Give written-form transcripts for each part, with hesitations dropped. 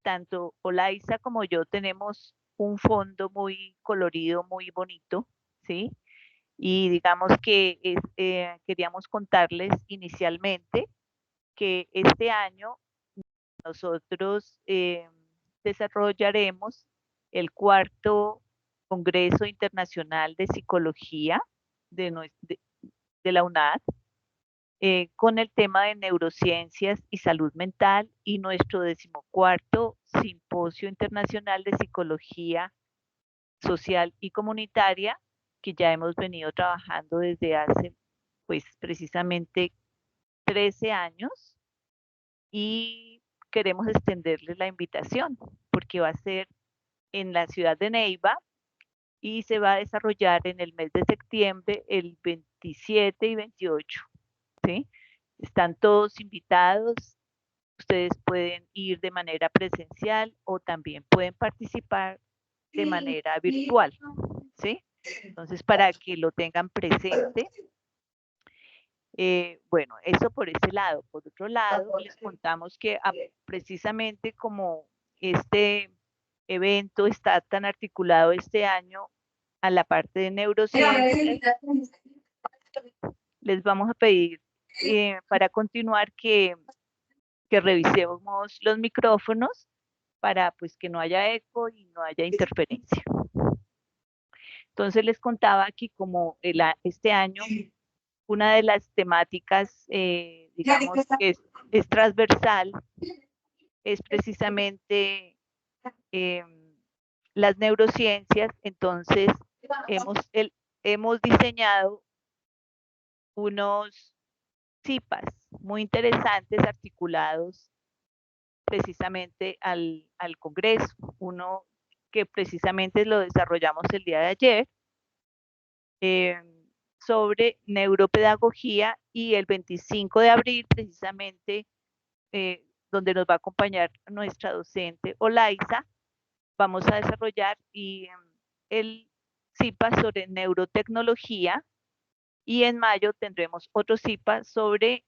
tanto Olaisa como yo tenemos un fondo muy colorido, muy bonito, ¿sí? Y digamos que queríamos contarles inicialmente que este año nosotros desarrollaremos el cuarto Congreso Internacional de Psicología de la UNAD, con el tema de neurociencias y salud mental, y nuestro 14º Simposio Internacional de Psicología Social y Comunitaria, que ya hemos venido trabajando desde hace, pues precisamente 13 años, y queremos extenderles la invitación porque va a ser en la ciudad de Neiva y se va a desarrollar en el mes de septiembre, el 27 y 28, ¿sí? Están todos invitados. Ustedes pueden ir de manera presencial o también pueden participar de manera virtual, ¿sí? Entonces, para que lo tengan presente. Bueno, eso por ese lado. Por otro lado, les contamos que precisamente como este evento está tan articulado este año a la parte de neurociencias, les vamos a pedir para continuar que revisemos los micrófonos para pues que no haya eco y no haya interferencia. Entonces les contaba que como este año una de las temáticas, digamos, que es transversal, es precisamente las neurociencias. Entonces hemos diseñado unos CIPAS muy interesantes articulados precisamente al Congreso. Uno que precisamente lo desarrollamos el día de ayer, sobre neuropedagogía, y el 25 de abril precisamente, donde nos va a acompañar nuestra docente Olaisa, vamos a desarrollar el CIPA sobre neurotecnología, y en mayo tendremos otro CIPA sobre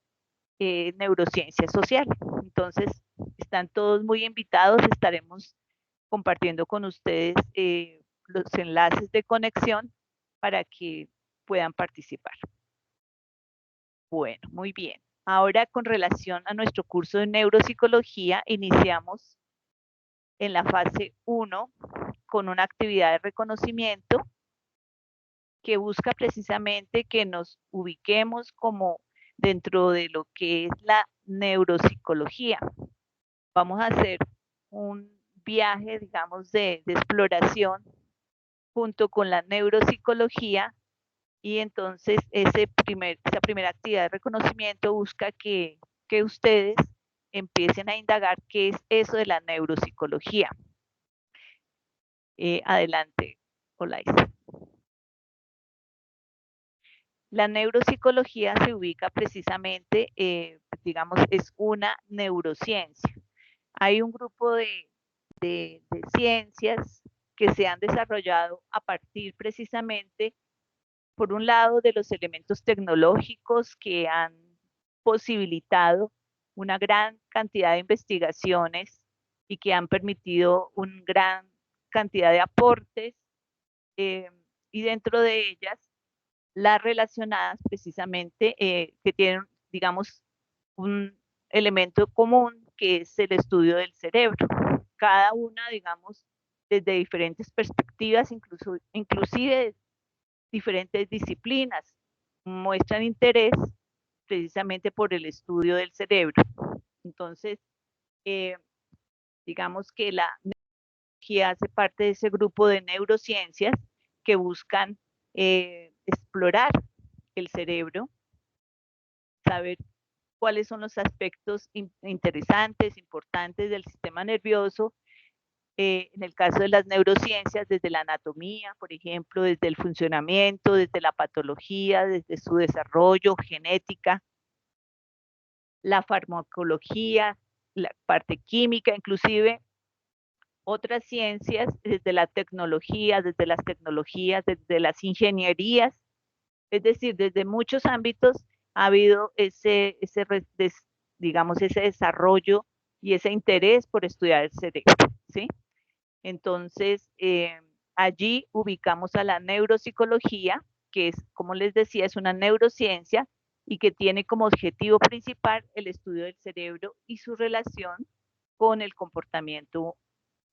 neurociencia social. Entonces, están todos muy invitados, estaremos compartiendo con ustedes los enlaces de conexión para que puedan participar. Bueno, muy bien. Ahora, con relación a nuestro curso de neuropsicología, iniciamos en la fase 1 con una actividad de reconocimiento que busca precisamente que nos ubiquemos como dentro de lo que es la neuropsicología. Vamos a hacer un viaje, digamos, de exploración junto con la neuropsicología, y entonces esa primera actividad de reconocimiento busca que ustedes empiecen a indagar qué es eso de la neuropsicología. Adelante, Olaisa. La neuropsicología se ubica precisamente, digamos, es una neurociencia. Hay un grupo de ciencias que se han desarrollado a partir precisamente, por un lado, de los elementos tecnológicos que han posibilitado una gran cantidad de investigaciones y que han permitido una gran cantidad de aportes, y dentro de ellas las relacionadas precisamente, que tienen, digamos, un elemento común, que es el estudio del cerebro. Cada una, digamos, desde diferentes perspectivas, inclusive diferentes disciplinas, muestran interés precisamente por el estudio del cerebro. Entonces, digamos que la neurología hace parte de ese grupo de neurociencias que buscan explorar el cerebro, saber cuáles son los aspectos interesantes, importantes del sistema nervioso. En el caso de las neurociencias, desde la anatomía, por ejemplo, desde el funcionamiento, desde la patología, desde su desarrollo, genética, la farmacología, la parte química, inclusive otras ciencias, desde la tecnología, desde las ingenierías. Es decir, desde muchos ámbitos ha habido digamos, ese desarrollo y ese interés por estudiar el cerebro, ¿sí? Entonces, allí ubicamos a la neuropsicología, que es, como les decía, es una neurociencia y que tiene como objetivo principal el estudio del cerebro y su relación con el comportamiento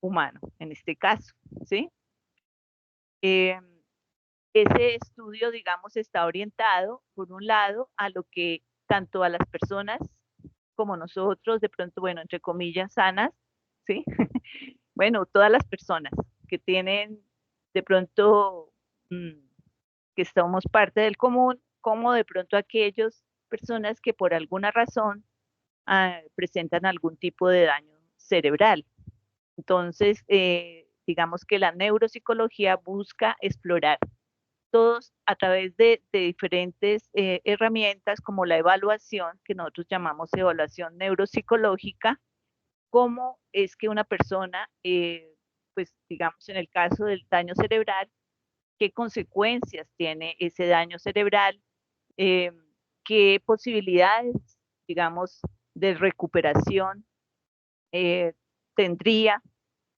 humano, en este caso, ¿sí? Ese estudio, digamos, está orientado, por un lado, a lo que tanto a las personas como nosotros, de pronto, bueno, entre comillas, sanas, ¿sí? Bueno, todas las personas que tienen de pronto, que somos parte del común, como de pronto aquellas personas que por alguna razón presentan algún tipo de daño cerebral. Entonces, digamos que la neuropsicología busca explorar todos a través de diferentes herramientas como la evaluación, que nosotros llamamos evaluación neuropsicológica, cómo es que una persona, pues digamos en el caso del daño cerebral, qué consecuencias tiene ese daño cerebral, eh, qué posibilidades, digamos, de recuperación eh, tendría,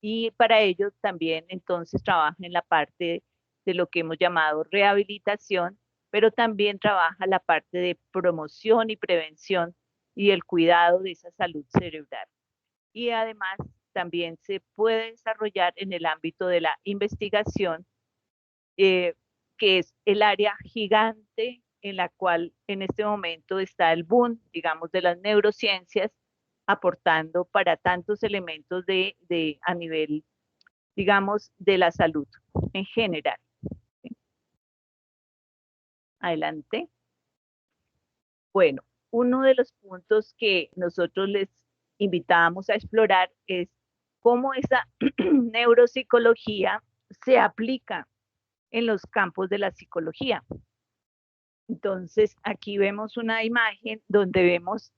y para ello también entonces trabaja en la parte de lo que hemos llamado rehabilitación, pero también trabaja la parte de promoción y prevención y el cuidado de esa salud cerebral. Y además también se puede desarrollar en el ámbito de la investigación, eh, que es el área gigante en la cual en este momento está el boom, digamos, de las neurociencias, aportando para tantos elementos a nivel, digamos, de la salud en general. Adelante. Bueno, uno de los puntos que nosotros les invitábamos a explorar es cómo esa neuropsicología se aplica en los campos de la psicología. Entonces, aquí vemos una imagen donde vemos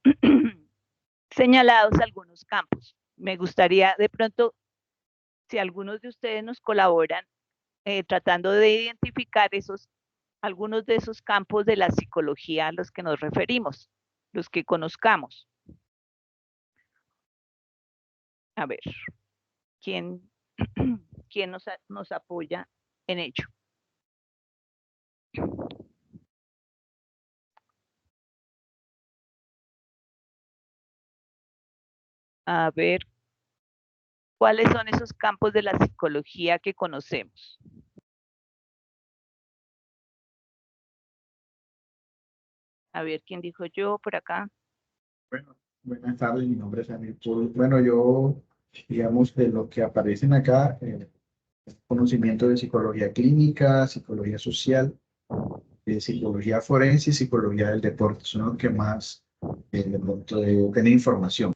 señalados algunos campos. Me gustaría de pronto, si algunos de ustedes nos colaboran, tratando de identificar algunos de esos campos de la psicología a los que nos referimos, los que conozcamos. A ver, ¿quién, quién nos apoya en ello? A ver, ¿cuáles son esos campos de la psicología que conocemos? A ver, ¿quién dijo yo por acá? Bueno, buenas tardes, mi nombre es Amir. Bueno, yo, digamos, de lo que aparecen acá, conocimiento de psicología clínica, psicología social, psicología forense y psicología del deporte, son los que más de pronto debo tener información.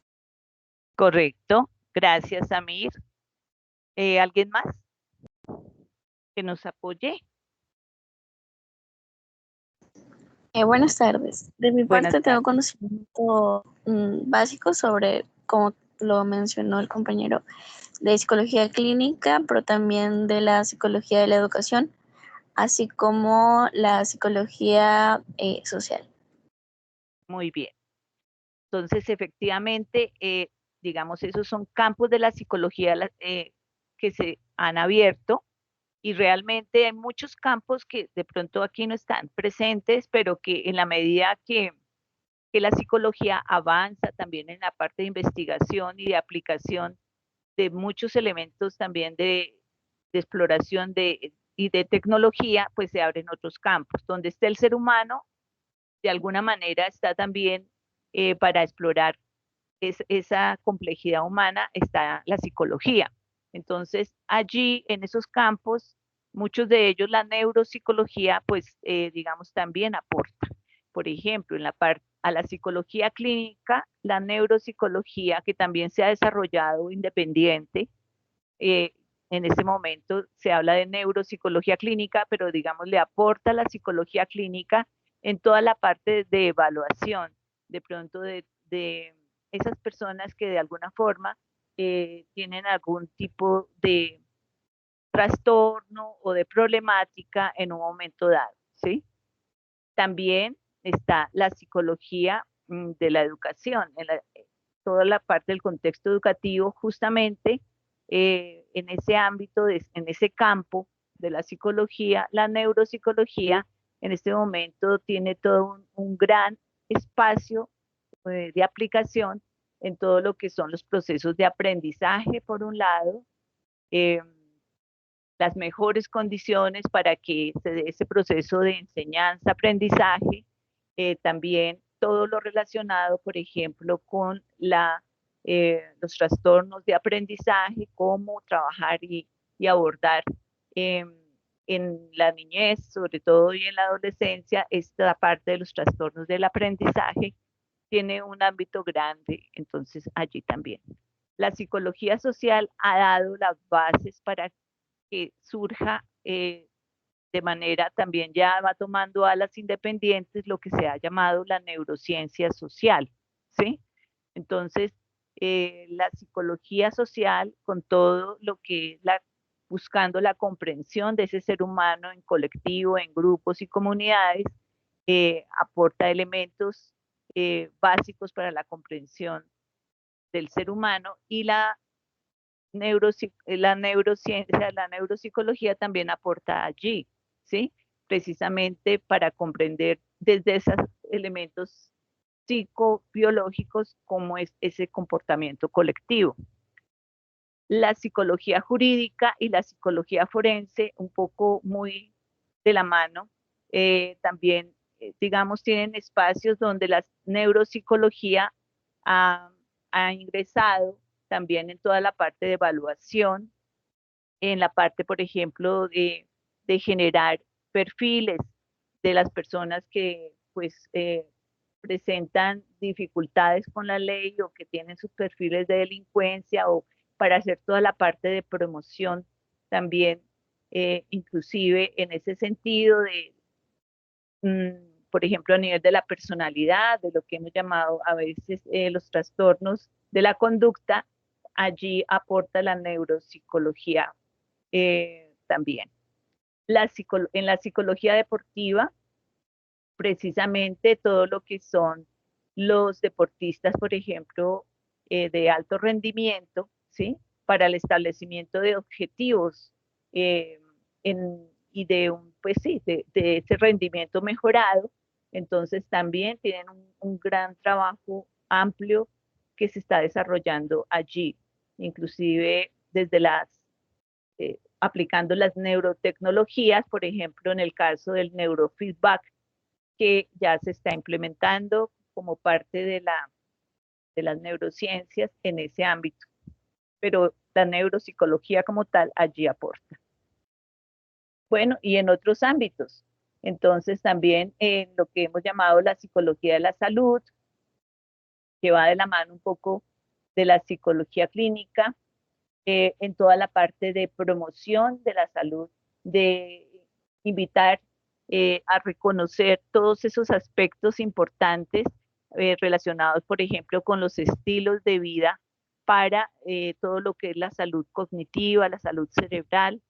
Correcto, gracias, Amir. ¿Alguien más que nos apoye? Buenas tardes. De mi Buenas parte tengo tardes. conocimiento básico sobre, como lo mencionó el compañero, de psicología clínica, pero también de la psicología de la educación, así como la psicología social. Muy bien. Entonces, efectivamente, digamos, esos son campos de la psicología que se han abierto, y realmente hay muchos campos que de pronto aquí no están presentes, pero que en la medida que la psicología avanza también en la parte de investigación y de aplicación de muchos elementos también de exploración y de tecnología, pues se abren otros campos. Donde está el ser humano, de alguna manera está también para explorar esa complejidad humana, está la psicología. Entonces, allí en esos campos, muchos de ellos la neuropsicología, pues, digamos, también aporta. Por ejemplo, en la parte a la psicología clínica, la neuropsicología, que también se ha desarrollado independiente, eh, en este momento se habla de neuropsicología clínica, pero digamos le aporta la psicología clínica en toda la parte de evaluación, de pronto de esas personas que de alguna forma tienen algún tipo de trastorno o de problemática en un momento dado, ¿sí? También está la psicología de la educación, toda la parte del contexto educativo, justamente en ese ámbito, en ese campo de la psicología, la neuropsicología en este momento tiene todo un gran espacio de aplicación en todo lo que son los procesos de aprendizaje, por un lado, eh, las mejores condiciones para que se dé ese proceso de enseñanza-aprendizaje, también todo lo relacionado, por ejemplo, con los trastornos de aprendizaje, cómo trabajar y abordar en la niñez, sobre todo y en la adolescencia, esta parte de los trastornos del aprendizaje tiene un ámbito grande, entonces allí también. La psicología social ha dado las bases para que surja de manera, también ya va tomando alas independientes, lo que se ha llamado la neurociencia social, ¿sí? Entonces, la psicología social, con todo lo que es buscando la comprensión de ese ser humano en colectivo, en grupos y comunidades, aporta elementos básicos para la comprensión del ser humano, y la neurociencia, la neuropsicología también aporta allí, ¿sí? Precisamente para comprender desde esos elementos psicobiológicos cómo es ese comportamiento colectivo. La psicología jurídica y la psicología forense, un poco muy de la mano, también, digamos, tienen espacios donde la neuropsicología ha ingresado también en toda la parte de evaluación, en la parte, por ejemplo, de generar perfiles de las personas que pues presentan dificultades con la ley o que tienen sus perfiles de delincuencia, o para hacer toda la parte de promoción también, inclusive en ese sentido de, por ejemplo, a nivel de la personalidad, de lo que hemos llamado a veces los trastornos de la conducta, allí aporta la neuropsicología también. En la psicología deportiva, precisamente todo lo que son los deportistas, por ejemplo, de alto rendimiento, ¿sí? Para el establecimiento de objetivos y de pues sí, de ese rendimiento mejorado. Entonces también tienen un gran trabajo amplio que se está desarrollando allí, inclusive desde aplicando las neurotecnologías, por ejemplo, en el caso del neurofeedback, que ya se está implementando como parte de las neurociencias en ese ámbito. Pero la neuropsicología como tal allí aporta. Bueno, y en otros ámbitos. Entonces también en lo que hemos llamado la psicología de la salud, que va de la mano un poco de la psicología clínica, en toda la parte de promoción de la salud, de invitar a reconocer todos esos aspectos importantes relacionados, por ejemplo, con los estilos de vida para todo lo que es la salud cognitiva, la salud cerebral,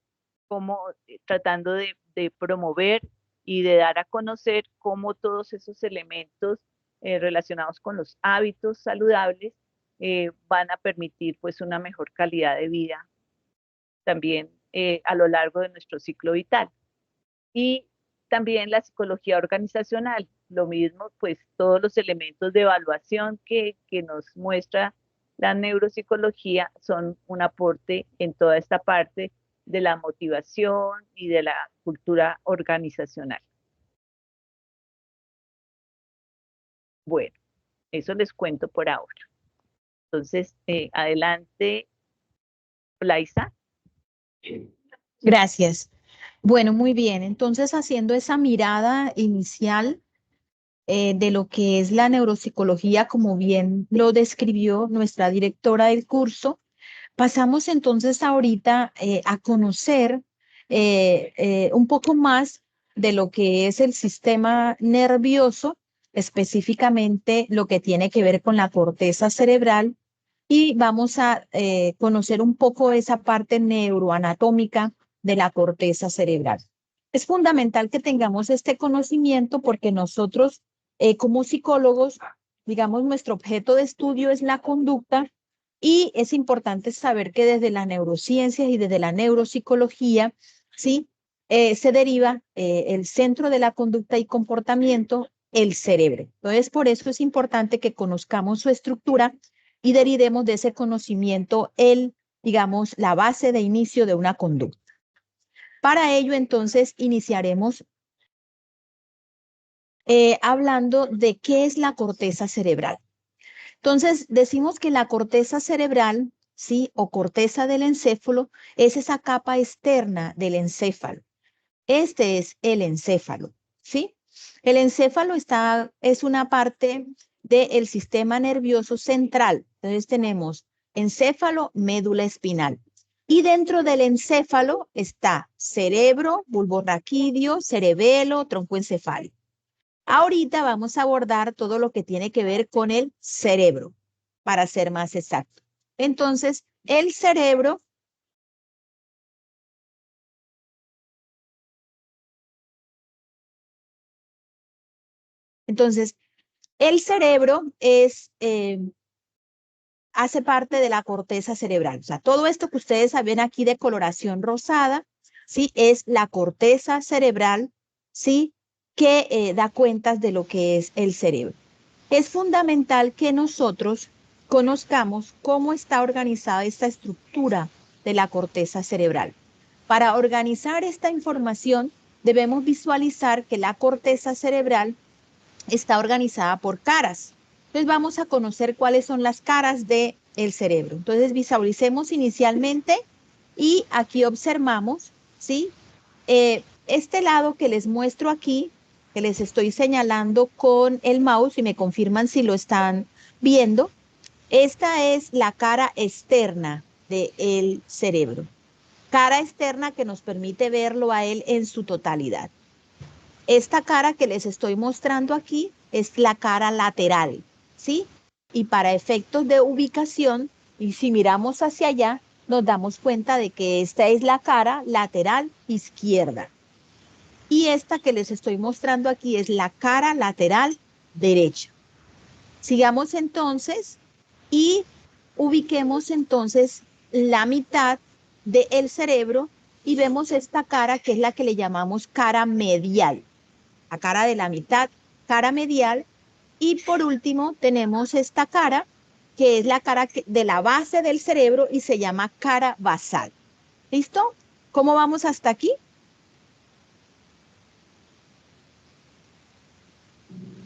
como tratando de promover y de dar a conocer cómo todos esos elementos relacionados con los hábitos saludables van a permitir pues una mejor calidad de vida también a lo largo de nuestro ciclo vital. Y también la psicología organizacional, lo mismo, pues todos los elementos de evaluación que nos muestra la neuropsicología son un aporte en toda esta parte de la motivación y de la cultura organizacional. Bueno, eso les cuento por ahora. Entonces, adelante, Laisa. Gracias. Bueno, muy bien. Entonces, haciendo esa mirada inicial de lo que es la neuropsicología, como bien lo describió nuestra directora del curso, pasamos entonces ahorita a conocer un poco más de lo que es el sistema nervioso, específicamente lo que tiene que ver con la corteza cerebral, y vamos a conocer un poco esa parte neuroanatómica de la corteza cerebral. Es fundamental que tengamos este conocimiento porque nosotros como psicólogos digamos, nuestro objeto de estudio es la conducta y es importante saber que desde las neurociencias y desde la neuropsicología, ¿sí? Se deriva el centro de la conducta y comportamiento, el cerebro. Entonces, por eso es importante que conozcamos su estructura y derivemos de ese conocimiento digamos, la base de inicio de una conducta. Para ello, entonces, iniciaremos hablando de qué es la corteza cerebral. Entonces, decimos que la corteza cerebral, ¿sí? O corteza del encéfalo, es esa capa externa del encéfalo. Este es el encéfalo, ¿sí? El encéfalo es una parte del sistema nervioso central. Entonces tenemos encéfalo, médula espinal. Y dentro del encéfalo está cerebro, bulbo raquídeo, cerebelo, tronco encefálico. Ahorita vamos a abordar todo lo que tiene que ver con el cerebro, para ser más exacto. Entonces, el cerebro hace parte de la corteza cerebral. O sea, todo esto que ustedes ven aquí de coloración rosada, ¿sí? Es la corteza cerebral, ¿sí? Que da cuentas de lo que es el cerebro. Es fundamental que nosotros conozcamos cómo está organizada esta estructura de la corteza cerebral. Para organizar esta información, debemos visualizar que la corteza cerebral está organizada por caras. Entonces vamos a conocer cuáles son las caras del cerebro. Entonces visualicemos inicialmente y aquí observamos, ¿sí? Este lado que les muestro aquí, que les estoy señalando con el mouse y me confirman si lo están viendo, esta es la cara externa del cerebro. Cara externa que nos permite verlo a él en su totalidad. Esta cara que les estoy mostrando aquí es la cara lateral, ¿sí? Y para efectos de ubicación, y si miramos hacia allá, nos damos cuenta de que esta es la cara lateral izquierda. Y esta que les estoy mostrando aquí es la cara lateral derecha. Sigamos entonces y ubiquemos entonces la mitad del cerebro y vemos esta cara que es la que le llamamos cara medial. La cara de la mitad, cara medial. Y por último tenemos esta cara que es la cara de la base del cerebro y se llama cara basal. ¿Listo? ¿Cómo vamos hasta aquí?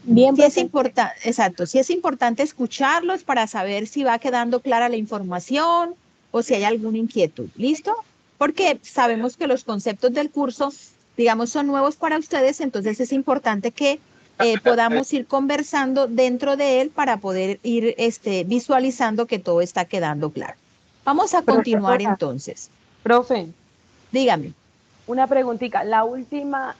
Bien, Sí es profe. importante, exacto, sí es importante escucharlos para saber si va quedando clara la información o si hay alguna inquietud. ¿Listo? Porque sabemos que los conceptos del curso, digamos, son nuevos para ustedes, entonces es importante que podamos ir conversando dentro de él para poder ir visualizando que todo está quedando claro. Vamos a continuar entonces. Profe, Dígame. una preguntita. La última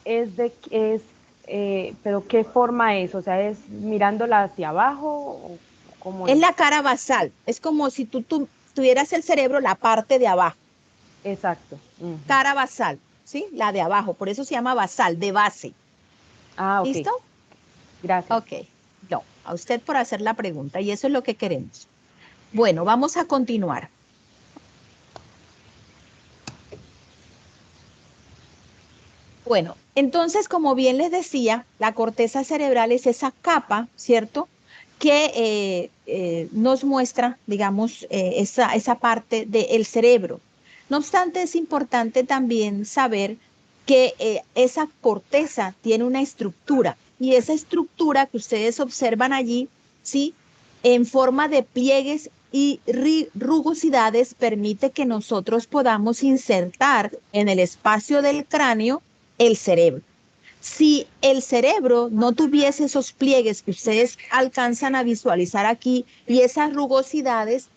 pero ¿qué forma es? O sea, ¿es mirándola hacia abajo o cómo Es la cara basal. Es como si tú tuvieras el cerebro la parte de abajo. Exacto. Cara basal, ¿sí? La de abajo. Por eso se llama basal, de base. Ah, ok. ¿Listo? Gracias. Ok. No, a usted por hacer la pregunta y eso es lo que queremos. Bueno, vamos a continuar. Bueno, entonces, como bien les decía, la corteza cerebral es esa capa, ¿cierto? Que nos muestra, digamos, esa parte del cerebro. No obstante, es importante también saber que esa corteza tiene una estructura y esa estructura que ustedes observan allí, ¿sí? En forma de pliegues y rugosidades permite que nosotros podamos insertar en el espacio del cráneo el cerebro. Si el cerebro no tuviese esos pliegues que ustedes alcanzan a visualizar aquí y esas rugosidades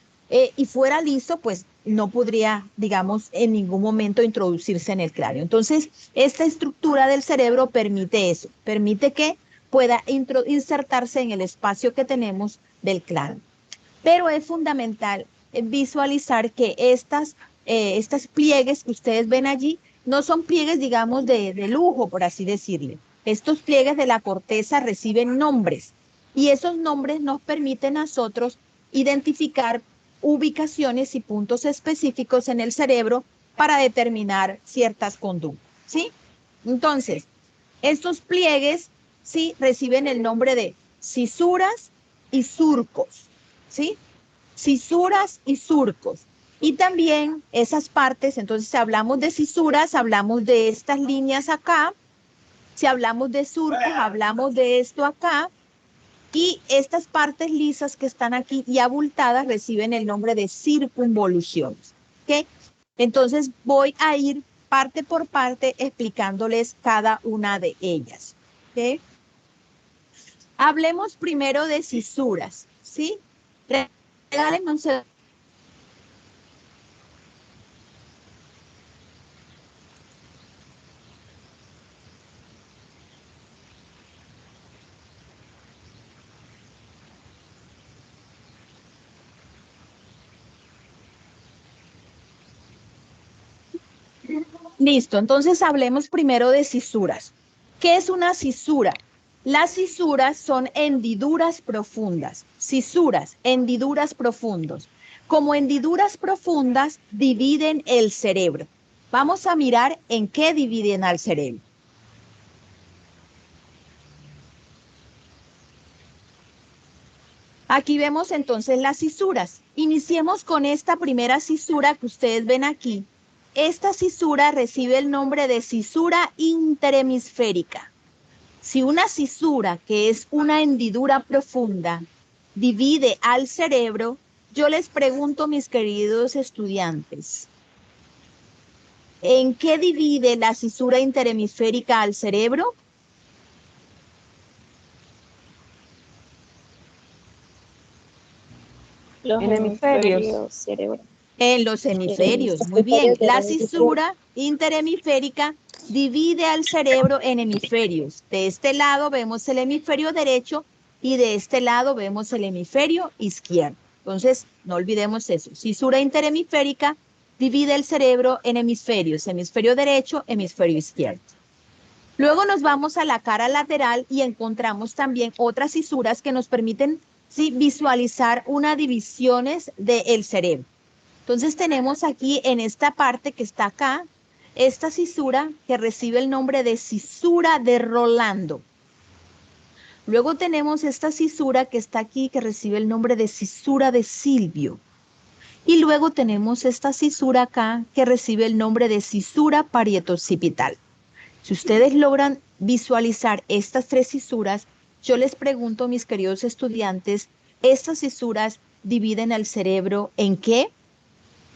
y fuera liso, pues no podría, digamos, en ningún momento introducirse en el cráneo. Entonces, esta estructura del cerebro permite eso, permite que pueda insertarse en el espacio que tenemos del cráneo. Pero es fundamental visualizar que estas pliegues que ustedes ven allí no son pliegues, digamos, de lujo, por así decirle. Estos pliegues de la corteza reciben nombres Y esos nombres nos permiten a nosotros identificar ubicaciones y puntos específicos en el cerebro para determinar ciertas conductas, ¿sí? Entonces, estos pliegues, ¿sí? Reciben el nombre de cisuras y surcos, ¿sí? Cisuras y surcos. Y también esas partes, entonces si hablamos de cisuras, hablamos de estas líneas acá. Si hablamos de surcos, hablamos de esto acá. Y estas partes lisas que están aquí y abultadas reciben el nombre de circunvoluciones. ¿Ok? Entonces voy a ir parte por parte explicándoles cada una de ellas. ¿Ok? Hablemos primero de cisuras. ¿Sí? Regálenme un segundo. Listo, entonces hablemos primero de cisuras. ¿Qué es una cisura? Las cisuras son hendiduras profundas. Cisuras, hendiduras profundos. Como hendiduras profundas dividen el cerebro. Vamos a mirar en qué dividen al cerebro. Aquí vemos entonces las cisuras. Iniciemos con esta primera cisura que ustedes ven aquí. Esta cisura recibe el nombre de cisura interhemisférica. Si una cisura, que es una hendidura profunda, divide al cerebro, yo les pregunto, mis queridos estudiantes, ¿en qué divide la cisura interhemisférica al cerebro? Los En hemisferios. hemisferios cerebro. En los hemisferios, muy bien. La cisura interhemisférica divide al cerebro en hemisferios. De este lado vemos el hemisferio derecho y de este lado vemos el hemisferio izquierdo. Entonces, no olvidemos eso. Cisura interhemisférica divide el cerebro en hemisferios, hemisferio derecho, hemisferio izquierdo. Luego nos vamos a la cara lateral y encontramos también otras cisuras que nos permiten, ¿sí?, visualizar unas divisiones del cerebro. Entonces tenemos aquí en esta parte que está acá, esta cisura que recibe el nombre de cisura de Rolando. Luego tenemos esta cisura que está aquí que recibe el nombre de cisura de Silvio. Y luego tenemos esta cisura acá que recibe el nombre de cisura parietoccipital. Si ustedes logran visualizar estas tres cisuras, yo les pregunto, mis queridos estudiantes, ¿estas cisuras dividen al cerebro en qué?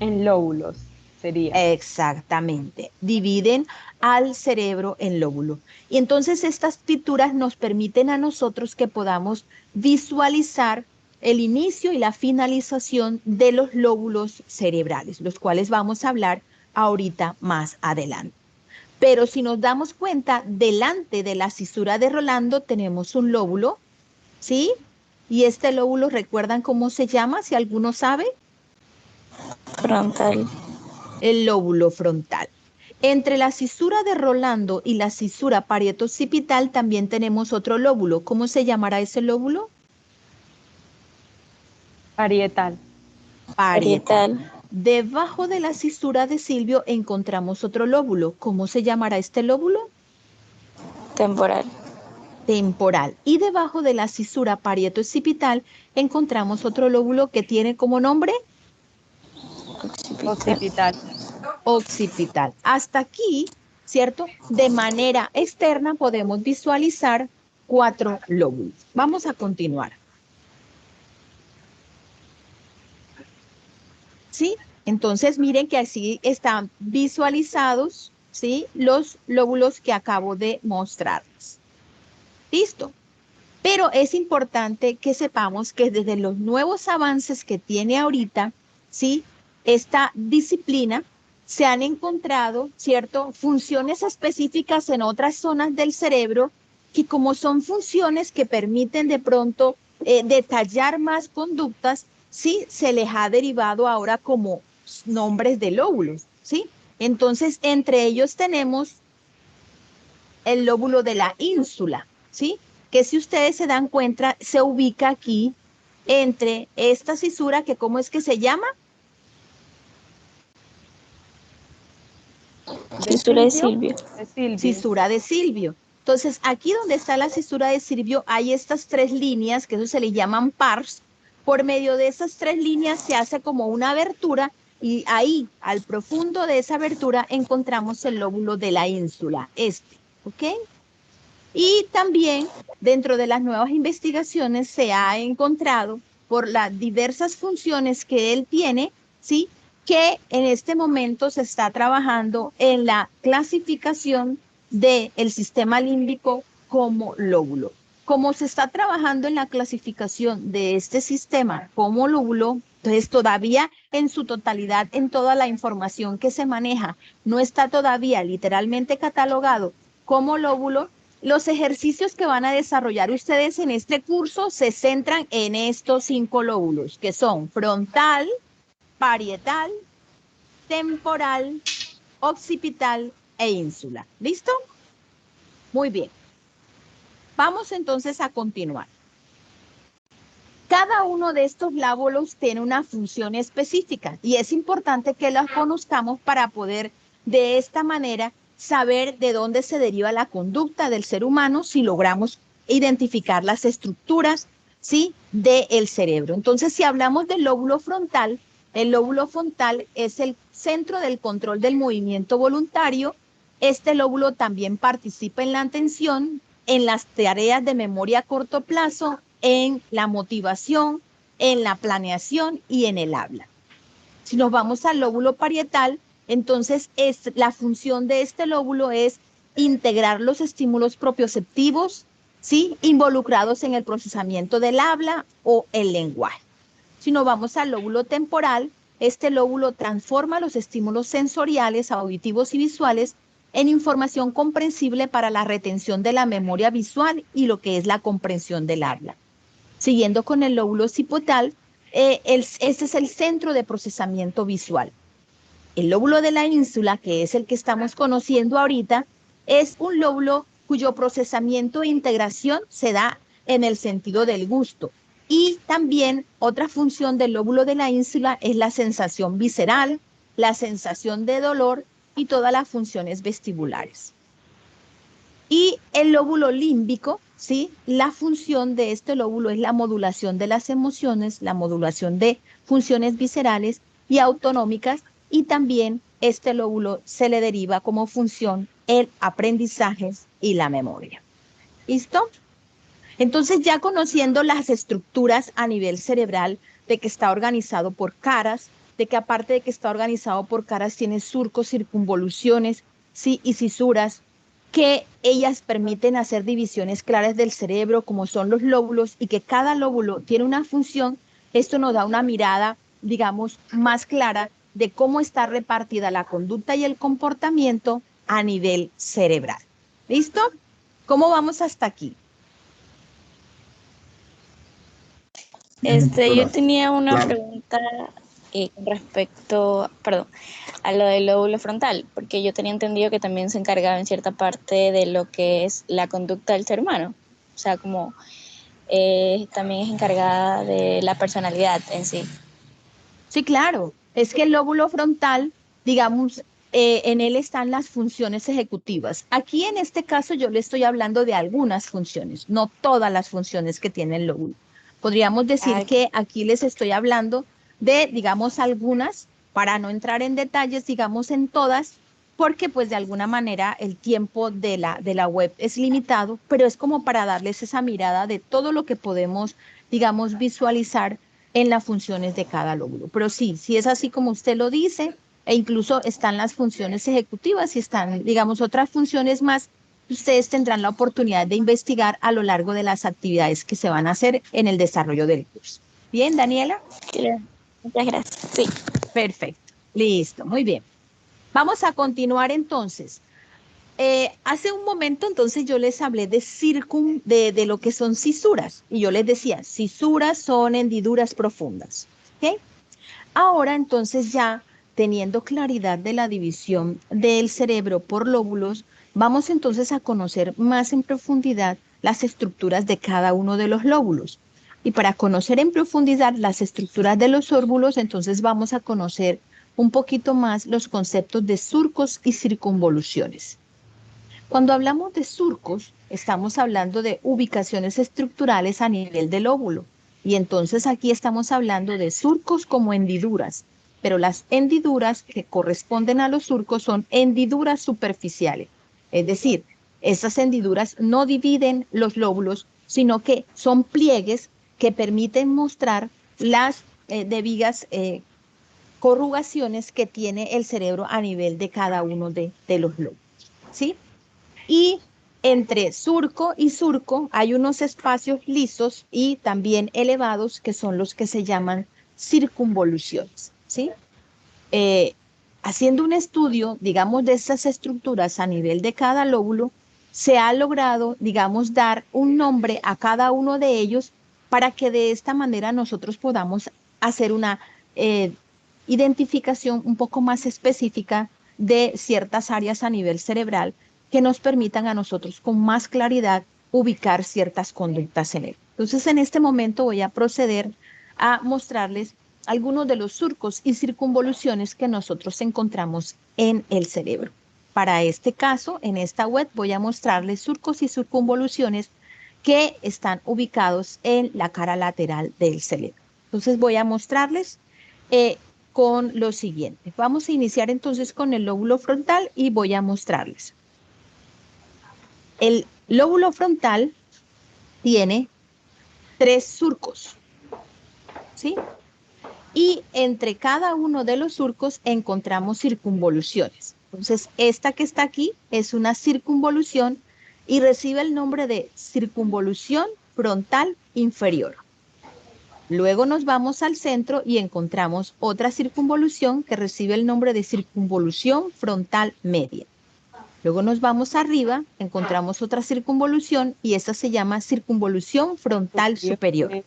En lóbulos sería. Exactamente, dividen al cerebro en lóbulo. Y entonces estas pinturas nos permiten a nosotros que podamos visualizar el inicio y la finalización de los lóbulos cerebrales, los cuales vamos a hablar ahorita más adelante. Pero si nos damos cuenta, delante de la cisura de Rolando tenemos un lóbulo, ¿sí? Y este lóbulo, ¿recuerdan cómo se llama? Si alguno sabe. Frontal. El lóbulo frontal. Entre la cisura de Rolando y la cisura parietoccipital también tenemos otro lóbulo. ¿Cómo se llamará ese lóbulo? Parietal. Parietal. Debajo de la cisura de Silvio encontramos otro lóbulo. ¿Cómo se llamará este lóbulo? Temporal. Temporal. Y debajo de la cisura parietoccipital encontramos otro lóbulo que tiene como nombre Occipital. occipital. Hasta aquí, ¿cierto? De manera externa podemos visualizar 4 lóbulos. Vamos a continuar. ¿Sí? Entonces, miren que así están visualizados, ¿sí?, los lóbulos que acabo de mostrarles. Listo. Pero es importante que sepamos que desde los nuevos avances que tiene ahorita, ¿sí?, esta disciplina, se han encontrado, ¿cierto?, funciones específicas en otras zonas del cerebro que, como son funciones que permiten de pronto detallar más conductas, ¿sí?, se les ha derivado ahora como nombres de lóbulos, ¿sí? Entonces, entre ellos tenemos el lóbulo de la ínsula, ¿sí? que si ustedes se dan cuenta, se ubica aquí entre esta cisura, que ¿cómo es que se llama? Cisura de Silvio. De Silvio. Cisura de Silvio. Entonces, aquí donde está la cisura de Silvio, hay estas tres líneas, que eso se le llaman pars. Por medio de esas tres líneas se hace como una abertura y ahí, al profundo de esa abertura, encontramos el lóbulo de la ínsula, ¿ok? Y también dentro de las nuevas investigaciones se ha encontrado por las diversas funciones que él tiene, ¿sí? Que en este momento se está trabajando en la clasificación del sistema límbico como lóbulo. Como se está trabajando en la clasificación de este sistema como lóbulo, entonces todavía en su totalidad, en toda la información que se maneja, no está todavía literalmente catalogado como lóbulo. Los ejercicios que van a desarrollar ustedes en este curso se centran en estos 5 lóbulos, que son frontal, parietal, temporal, occipital e ínsula. ¿Listo? Muy bien. Vamos entonces a continuar. Cada uno de estos lóbulos tiene una función específica y es importante que las conozcamos para poder de esta manera saber de dónde se deriva la conducta del ser humano si logramos identificar las estructuras, ¿sí?, del cerebro. Entonces, si hablamos del lóbulo frontal, el lóbulo frontal es el centro del control del movimiento voluntario. Este lóbulo también participa en la atención, en las tareas de memoria a corto plazo, en la motivación, en la planeación y en el habla. Si nos vamos al lóbulo parietal, entonces la función de este lóbulo es integrar los estímulos propioceptivos, ¿sí?, involucrados en el procesamiento del habla o el lenguaje. Si nos vamos al lóbulo temporal, este lóbulo transforma los estímulos sensoriales, auditivos y visuales en información comprensible para la retención de la memoria visual y lo que es la comprensión del habla. Siguiendo con el lóbulo occipital, este es el centro de procesamiento visual. El lóbulo de la ínsula, que es el que estamos conociendo ahorita, es un lóbulo cuyo procesamiento e integración se da en el sentido del gusto. Y también otra función del lóbulo de la ínsula es la sensación visceral, la sensación de dolor y todas las funciones vestibulares. Y el lóbulo límbico, ¿sí?, la función de este lóbulo es la modulación de las emociones, la modulación de funciones viscerales y autonómicas, y también este lóbulo se le deriva como función el aprendizaje y la memoria. ¿Listo? Entonces, ya conociendo las estructuras a nivel cerebral, de que está organizado por caras, de que aparte de que está organizado por caras, tiene surcos, circunvoluciones, ¿sí?, y cisuras, que ellas permiten hacer divisiones claras del cerebro, como son los lóbulos, y que cada lóbulo tiene una función. Esto nos da una mirada, digamos, más clara de cómo está repartida la conducta y el comportamiento a nivel cerebral. ¿Listo? ¿Cómo vamos hasta aquí? Yo tenía una pregunta con respecto, a lo del lóbulo frontal, porque yo tenía entendido que también se encargaba en cierta parte de lo que es la conducta del ser humano, o sea, como también es encargada de la personalidad en sí. Sí, claro. Es que el lóbulo frontal, digamos, en él están las funciones ejecutivas. Aquí en este caso yo le estoy hablando de algunas funciones, no todas las funciones que tiene el lóbulo. Podríamos decir que aquí les estoy hablando de, digamos, algunas, para no entrar en detalles, digamos, en todas, porque pues de alguna manera el tiempo de la web es limitado, pero es como para darles esa mirada de todo lo que podemos, digamos, visualizar en las funciones de cada lóbulo. Pero sí, sí es así como usted lo dice, e incluso están las funciones ejecutivas y están, digamos, otras funciones más que ustedes tendrán la oportunidad de investigar a lo largo de las actividades que se van a hacer en el desarrollo del curso. Bien, Daniela. Muchas gracias. Sí. Perfecto. Listo, muy bien. Vamos a continuar entonces. Hace un momento entonces yo les hablé de lo que son cisuras, y yo les decía, cisuras son hendiduras profundas, ¿ok? Ahora entonces, ya teniendo claridad de la división del cerebro por lóbulos, vamos entonces a conocer más en profundidad las estructuras de cada uno de los lóbulos. Y para conocer en profundidad las estructuras de los óvulos, entonces vamos a conocer un poquito más los conceptos de surcos y circunvoluciones. Cuando hablamos de surcos, estamos hablando de ubicaciones estructurales a nivel del óvulo. Y entonces aquí estamos hablando de surcos como hendiduras. Pero las hendiduras que corresponden a los surcos son hendiduras superficiales. Es decir, esas hendiduras no dividen los lóbulos, sino que son pliegues que permiten mostrar las debidas corrugaciones que tiene el cerebro a nivel de cada uno de los lóbulos, ¿sí? Y entre surco y surco hay unos espacios lisos y también elevados que son los que se llaman circunvoluciones, ¿sí? Haciendo un estudio, digamos, de estas estructuras a nivel de cada lóbulo, se ha logrado, digamos, dar un nombre a cada uno de ellos para que de esta manera nosotros podamos hacer una identificación un poco más específica de ciertas áreas a nivel cerebral que nos permitan a nosotros con más claridad ubicar ciertas conductas en él. Entonces, en este momento voy a proceder a mostrarles algunos de los surcos y circunvoluciones que nosotros encontramos en el cerebro. Para este caso, en esta web voy a mostrarles surcos y circunvoluciones que están ubicados en la cara lateral del cerebro. Entonces voy a mostrarles con lo siguiente. Vamos a iniciar entonces con el lóbulo frontal y voy a mostrarles. El lóbulo frontal tiene 3 surcos, ¿sí? Y entre cada uno de los surcos encontramos circunvoluciones. Entonces, esta que está aquí es una circunvolución y recibe el nombre de circunvolución frontal inferior. Luego nos vamos al centro y encontramos otra circunvolución que recibe el nombre de circunvolución frontal media. Luego nos vamos arriba, encontramos otra circunvolución y esta se llama circunvolución frontal superior.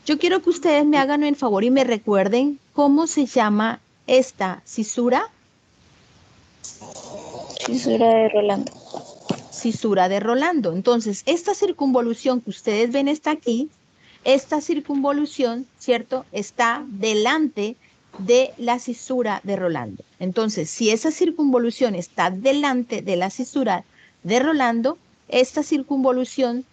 Yo quiero que ustedes me hagan el favor y me recuerden cómo se llama esta cisura. Cisura de Rolando. Cisura de Rolando. Entonces, esta circunvolución que ustedes ven está aquí. Esta circunvolución, ¿cierto?, está delante de la cisura de Rolando. Entonces, si esa circunvolución está delante de la cisura de Rolando, esta circunvolución,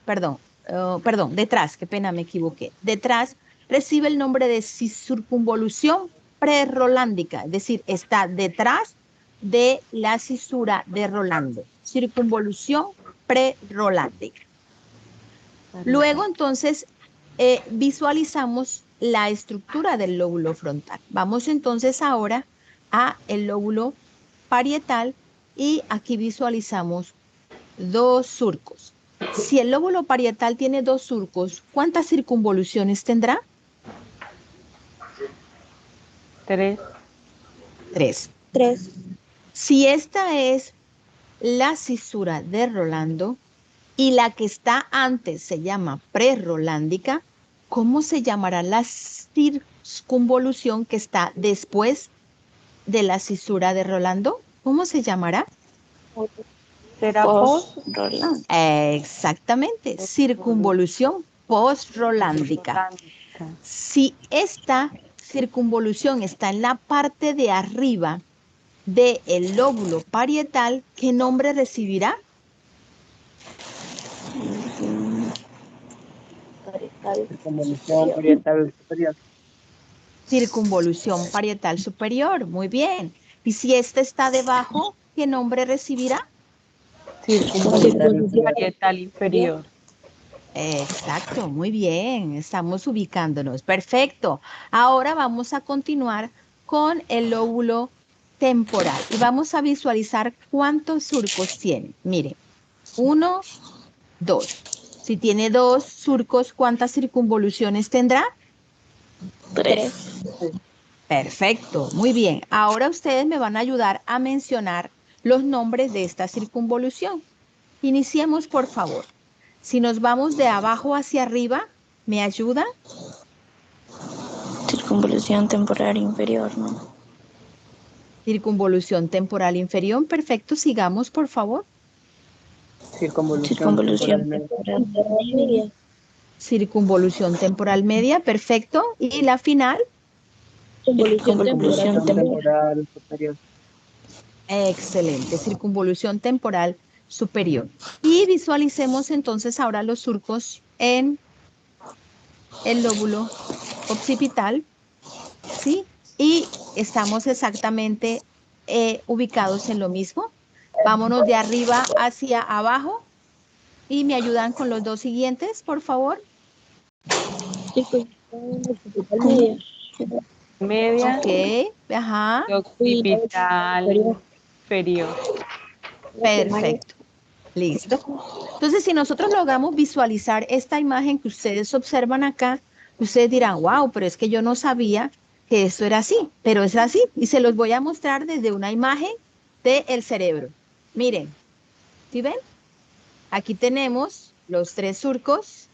detrás, qué pena, me equivoqué. Detrás recibe el nombre de circunvolución prerolándica, es decir, está detrás de la cisura de Rolando. Circunvolución prerolándica. Luego, entonces, visualizamos la estructura del lóbulo frontal. Vamos entonces ahora a el lóbulo parietal y aquí visualizamos 2 surcos. Si el lóbulo parietal tiene 2 surcos, ¿cuántas circunvoluciones tendrá? 3. 3. Si esta es la cisura de Rolando y la que está antes se llama prerolándica, ¿cómo se llamará la circunvolución que está después de la cisura de Rolando? ¿Cómo se llamará? ¿Será Post-Rolando. Exactamente, circunvolución postrolándica. Si esta circunvolución está en la parte de arriba del lóbulo parietal, ¿qué nombre recibirá? Circunvolución parietal superior. Circunvolución parietal superior, muy bien. Y si esta está debajo, ¿qué nombre recibirá? Circunvolución parietal inferior. Exacto, muy bien, estamos ubicándonos, perfecto. Ahora vamos a continuar con el lóbulo temporal y vamos a visualizar cuántos surcos tiene. Mire, 1, 2. Si tiene 2 surcos, ¿cuántas circunvoluciones tendrá? 3. Perfecto, muy bien. Ahora ustedes me van a ayudar a mencionar los nombres de esta circunvolución. Iniciemos, por favor. Si nos vamos de abajo hacia arriba, ¿me ayuda? Circunvolución temporal inferior, ¿no? Circunvolución temporal inferior, perfecto. Sigamos, por favor. Circunvolución temporal media. Circunvolución temporal media, perfecto. Y la final, Circunvolución temporal superior. excelente, circunvolución temporal superior. Y visualicemos entonces ahora los surcos en el lóbulo occipital, ¿sí? Y estamos exactamente ubicados en lo mismo. Vámonos de arriba hacia abajo y me ayudan con los dos siguientes, por favor. Media, Ok, ajá, y occipital inferior. perfecto, listo. Entonces, si nosotros logramos visualizar esta imagen que ustedes observan acá, ustedes dirán, wow, pero es que yo no sabía que esto era así, pero es así. Y se los voy a mostrar desde una imagen del cerebro. Miren, ¿sí ven? Aquí tenemos los tres surcos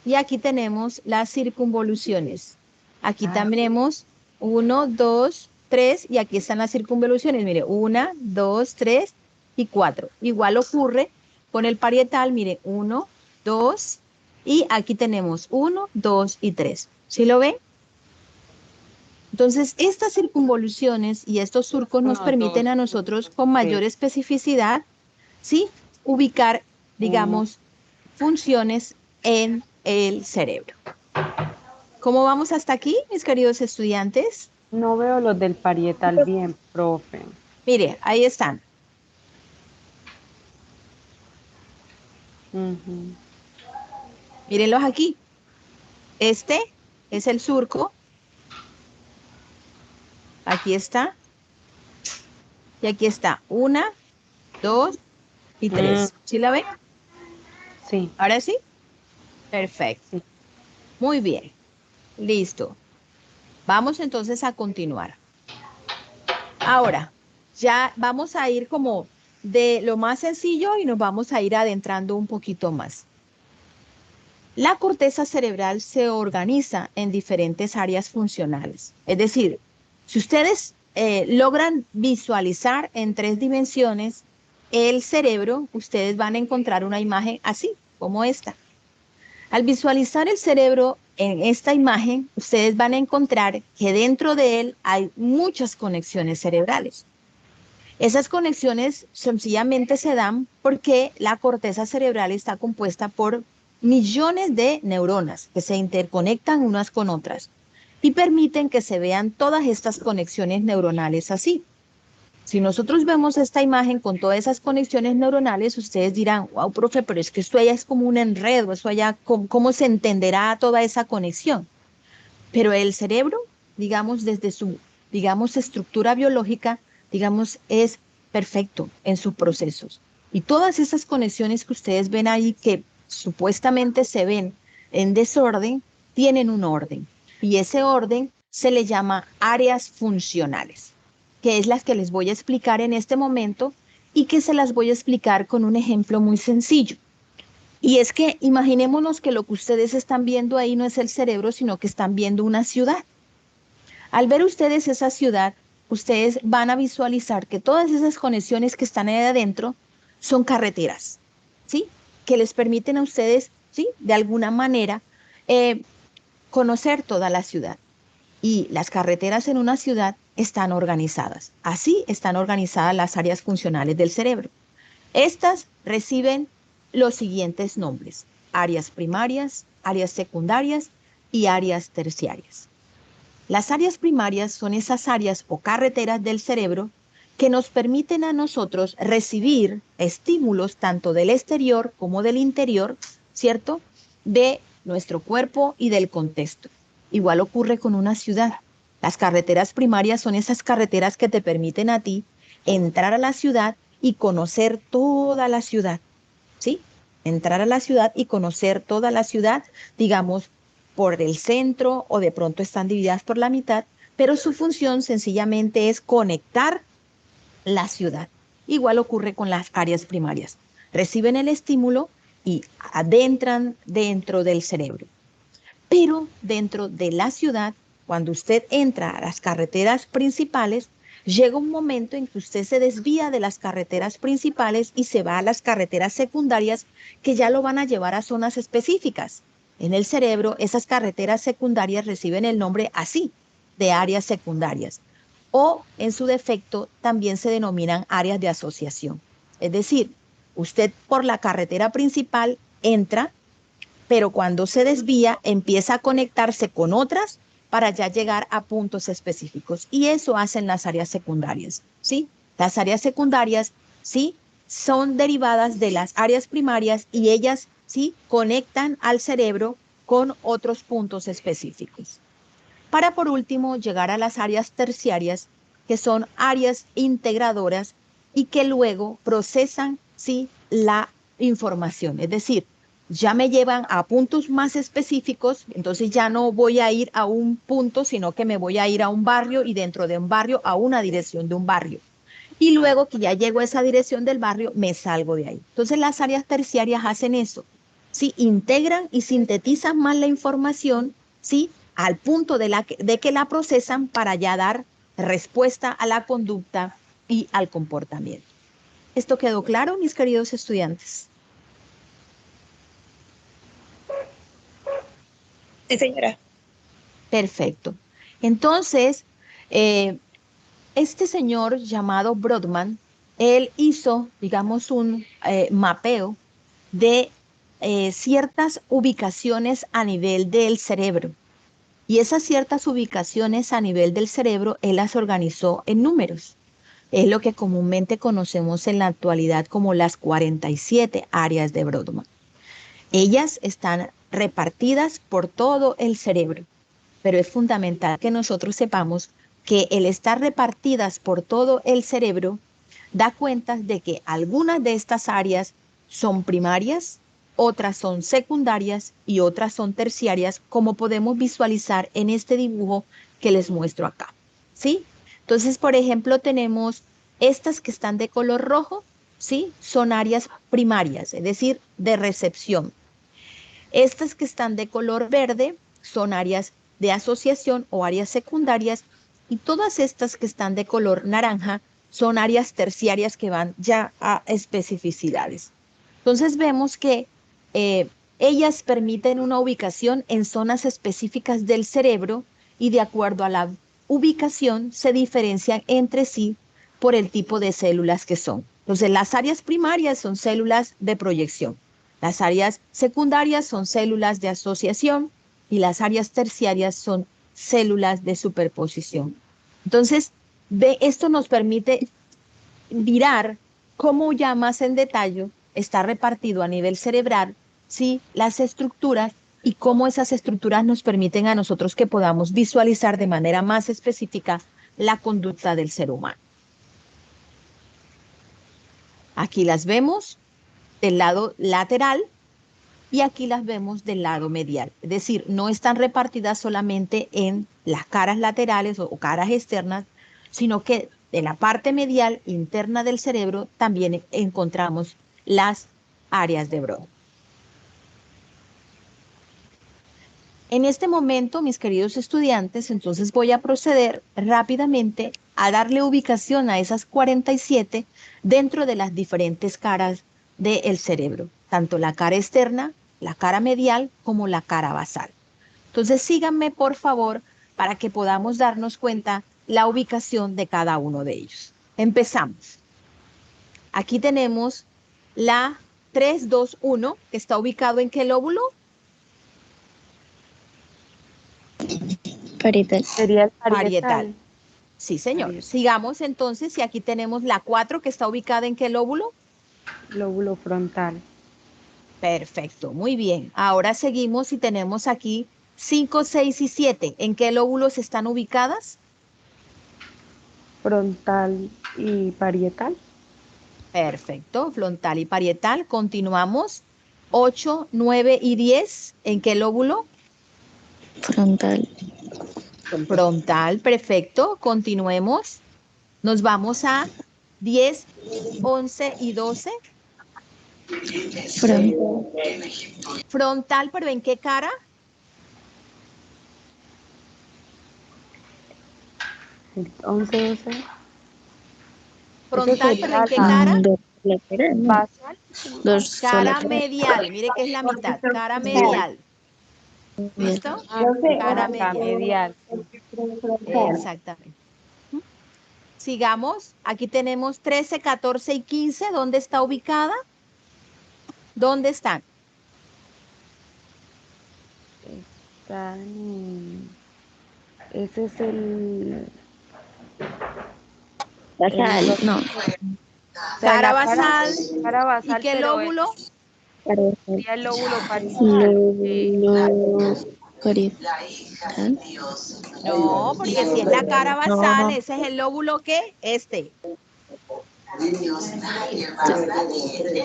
y aquí tenemos las circunvoluciones. Aquí tenemos 1, 2, 3 y aquí están las circunvoluciones. Mire, 1, 2, 3 y 4. Igual ocurre con el parietal, mire, 1, 2 y aquí tenemos 1, 2 y 3. ¿Sí lo ven? Entonces, estas circunvoluciones y estos surcos nos permiten a nosotros con mayor especificidad, ¿sí? Ubicar, digamos, funciones en el cerebro. ¿Cómo vamos hasta aquí, mis queridos estudiantes? No veo los del parietal bien, profe. Mire, ahí están. Mírenlos aquí. Este es el surco. Aquí está. Y aquí está. 1, 2 y 3. ¿Sí la ven? Sí. ¿Ahora sí? Perfecto. Muy bien. Listo. Vamos entonces a continuar. Ahora, ya vamos a ir como de lo más sencillo y nos vamos a ir adentrando un poquito más. La corteza cerebral se organiza en diferentes áreas funcionales. Es decir, si ustedes logran visualizar en 3 dimensiones el cerebro, ustedes van a encontrar una imagen así, como esta. Al visualizar el cerebro en esta imagen, ustedes van a encontrar que dentro de él hay muchas conexiones cerebrales. Esas conexiones sencillamente se dan porque la corteza cerebral está compuesta por millones de neuronas que se interconectan unas con otras y permiten que se vean todas estas conexiones neuronales así. Si nosotros vemos esta imagen con todas esas conexiones neuronales, ustedes dirán, wow, profe, pero es que esto allá es como un enredo, eso allá, ¿cómo se entenderá toda esa conexión? Pero el cerebro, digamos, desde su, digamos, estructura biológica, digamos, es perfecto en sus procesos. Y todas esas conexiones que ustedes ven ahí que supuestamente se ven en desorden, tienen un orden. Y ese orden se le llama áreas funcionales, que es las que les voy a explicar en este momento y que se las voy a explicar con un ejemplo muy sencillo. Y es que imaginémonos que lo que ustedes están viendo ahí no es el cerebro, sino que están viendo una ciudad. Al ver ustedes esa ciudad, ustedes van a visualizar que todas esas conexiones que están ahí adentro son carreteras, ¿sí? Que les permiten a ustedes, ¿sí? De alguna manera, conocer toda la ciudad. Y las carreteras en una ciudad están organizadas. Así están organizadas las áreas funcionales del cerebro. Estas reciben los siguientes nombres: áreas primarias, áreas secundarias y áreas terciarias. Las áreas primarias son esas áreas o carreteras del cerebro que nos permiten a nosotros recibir estímulos tanto del exterior como del interior, ¿cierto? De nuestro cuerpo y del contexto. Igual ocurre con una ciudad. Las carreteras primarias son esas carreteras que te permiten a ti entrar a la ciudad y conocer toda la ciudad, ¿sí? Entrar a la ciudad y conocer toda la ciudad, digamos, por el centro o de pronto están divididas por la mitad, pero su función sencillamente es conectar la ciudad. Igual ocurre con las áreas primarias. Reciben el estímulo y adentran dentro del cerebro. Pero dentro de la ciudad, cuando usted entra a las carreteras principales, llega un momento en que usted se desvía de las carreteras principales y se va a las carreteras secundarias que ya lo van a llevar a zonas específicas. En el cerebro, esas carreteras secundarias reciben el nombre así, de áreas secundarias. O, en su defecto, también se denominan áreas de asociación. Es decir, usted por la carretera principal entra, pero cuando se desvía empieza a conectarse con otras para ya llegar a puntos específicos. Y eso hacen las áreas secundarias, ¿sí? Las áreas secundarias, ¿sí? Son derivadas de las áreas primarias y ellas, ¿sí? Conectan al cerebro con otros puntos específicos. Para, por último, llegar a las áreas terciarias, que son áreas integradoras y que luego procesan, ¿sí? La información. Es decir, ya me llevan a puntos más específicos, entonces ya no voy a ir a un punto, sino que me voy a ir a un barrio y dentro de un barrio a una dirección de un barrio. Y luego que ya llego a esa dirección del barrio, me salgo de ahí. Entonces las áreas terciarias hacen eso, ¿sí? Integran y sintetizan más la información, ¿sí? Al punto de que la procesan para ya dar respuesta a la conducta y al comportamiento. ¿Esto quedó claro, mis queridos estudiantes? Sí, señora. Perfecto. Entonces, este señor llamado Brodmann, él hizo, digamos, un mapeo de ciertas ubicaciones a nivel del cerebro. Y esas ciertas ubicaciones a nivel del cerebro, él las organizó en números. Es lo que comúnmente conocemos en la actualidad como las 47 áreas de Brodmann. Ellas están repartidas por todo el cerebro, pero es fundamental que nosotros sepamos que el estar repartidas por todo el cerebro da cuenta de que algunas de estas áreas son primarias, otras son secundarias y otras son terciarias, como podemos visualizar en este dibujo que les muestro acá, ¿sí? Entonces, por ejemplo, tenemos estas que están de color rojo, ¿sí? Son áreas primarias, es decir, de recepción. Estas que están de color verde son áreas de asociación o áreas secundarias, y todas estas que están de color naranja son áreas terciarias que van ya a especificidades. Entonces vemos que ellas permiten una ubicación en zonas específicas del cerebro y de acuerdo a la ubicación se diferencian entre sí por el tipo de células que son. Entonces las áreas primarias son células de proyección. Las áreas secundarias son células de asociación y las áreas terciarias son células de superposición. Entonces, esto nos permite mirar cómo ya más en detalle está repartido a nivel cerebral, ¿sí? Las estructuras y cómo esas estructuras nos permiten a nosotros que podamos visualizar de manera más específica la conducta del ser humano. Aquí las vemos del lado lateral y aquí las vemos del lado medial. Es decir, no están repartidas solamente en las caras laterales o caras externas, sino que de la parte medial interna del cerebro también encontramos las áreas de Brodmann. En este momento, mis queridos estudiantes, entonces voy a proceder rápidamente a darle ubicación a esas 47 dentro de las diferentes caras del cerebro, tanto la cara externa, la cara medial, como la cara basal. Entonces, síganme, por favor, para que podamos darnos cuenta la ubicación de cada uno de ellos. Empezamos. Aquí tenemos la 321, que está ubicado ¿en qué lóbulo? Parietal. Sería el Parietal. parietal. Sí, señor. Parietal. Sigamos entonces, y aquí tenemos la 4, que está ubicada ¿en qué lóbulo? Lóbulo frontal. Perfecto, muy bien. Ahora seguimos y tenemos aquí 5, 6 y 7. ¿En qué lóbulos están ubicadas? Frontal y parietal. Perfecto, frontal y parietal. Continuamos. 8, 9 y 10. ¿En qué lóbulo? Frontal. Frontal, perfecto. Continuemos. Nos vamos a 10, 11 y 12. Frontal. Frontal, pero ¿en qué cara? 11, 12. Frontal, pero ¿en qué la cara? Lateral, ¿no? basal. Cara medial, mire que es la mitad, cara medial. ¿Listo? Cara Acá, medial. medial. Exactamente. Sigamos. Aquí tenemos 13, 14 y 15. ¿Dónde está ubicada? ¿Dónde están? Ese es el... Basal, no. O sea, Cara la basal. cara ¿Y basal, qué pero lóbulo? sería el lóbulo parietal. Lóbulo parietal. No, porque si es la cara basal, No. ese es el lóbulo ¿qué? Este.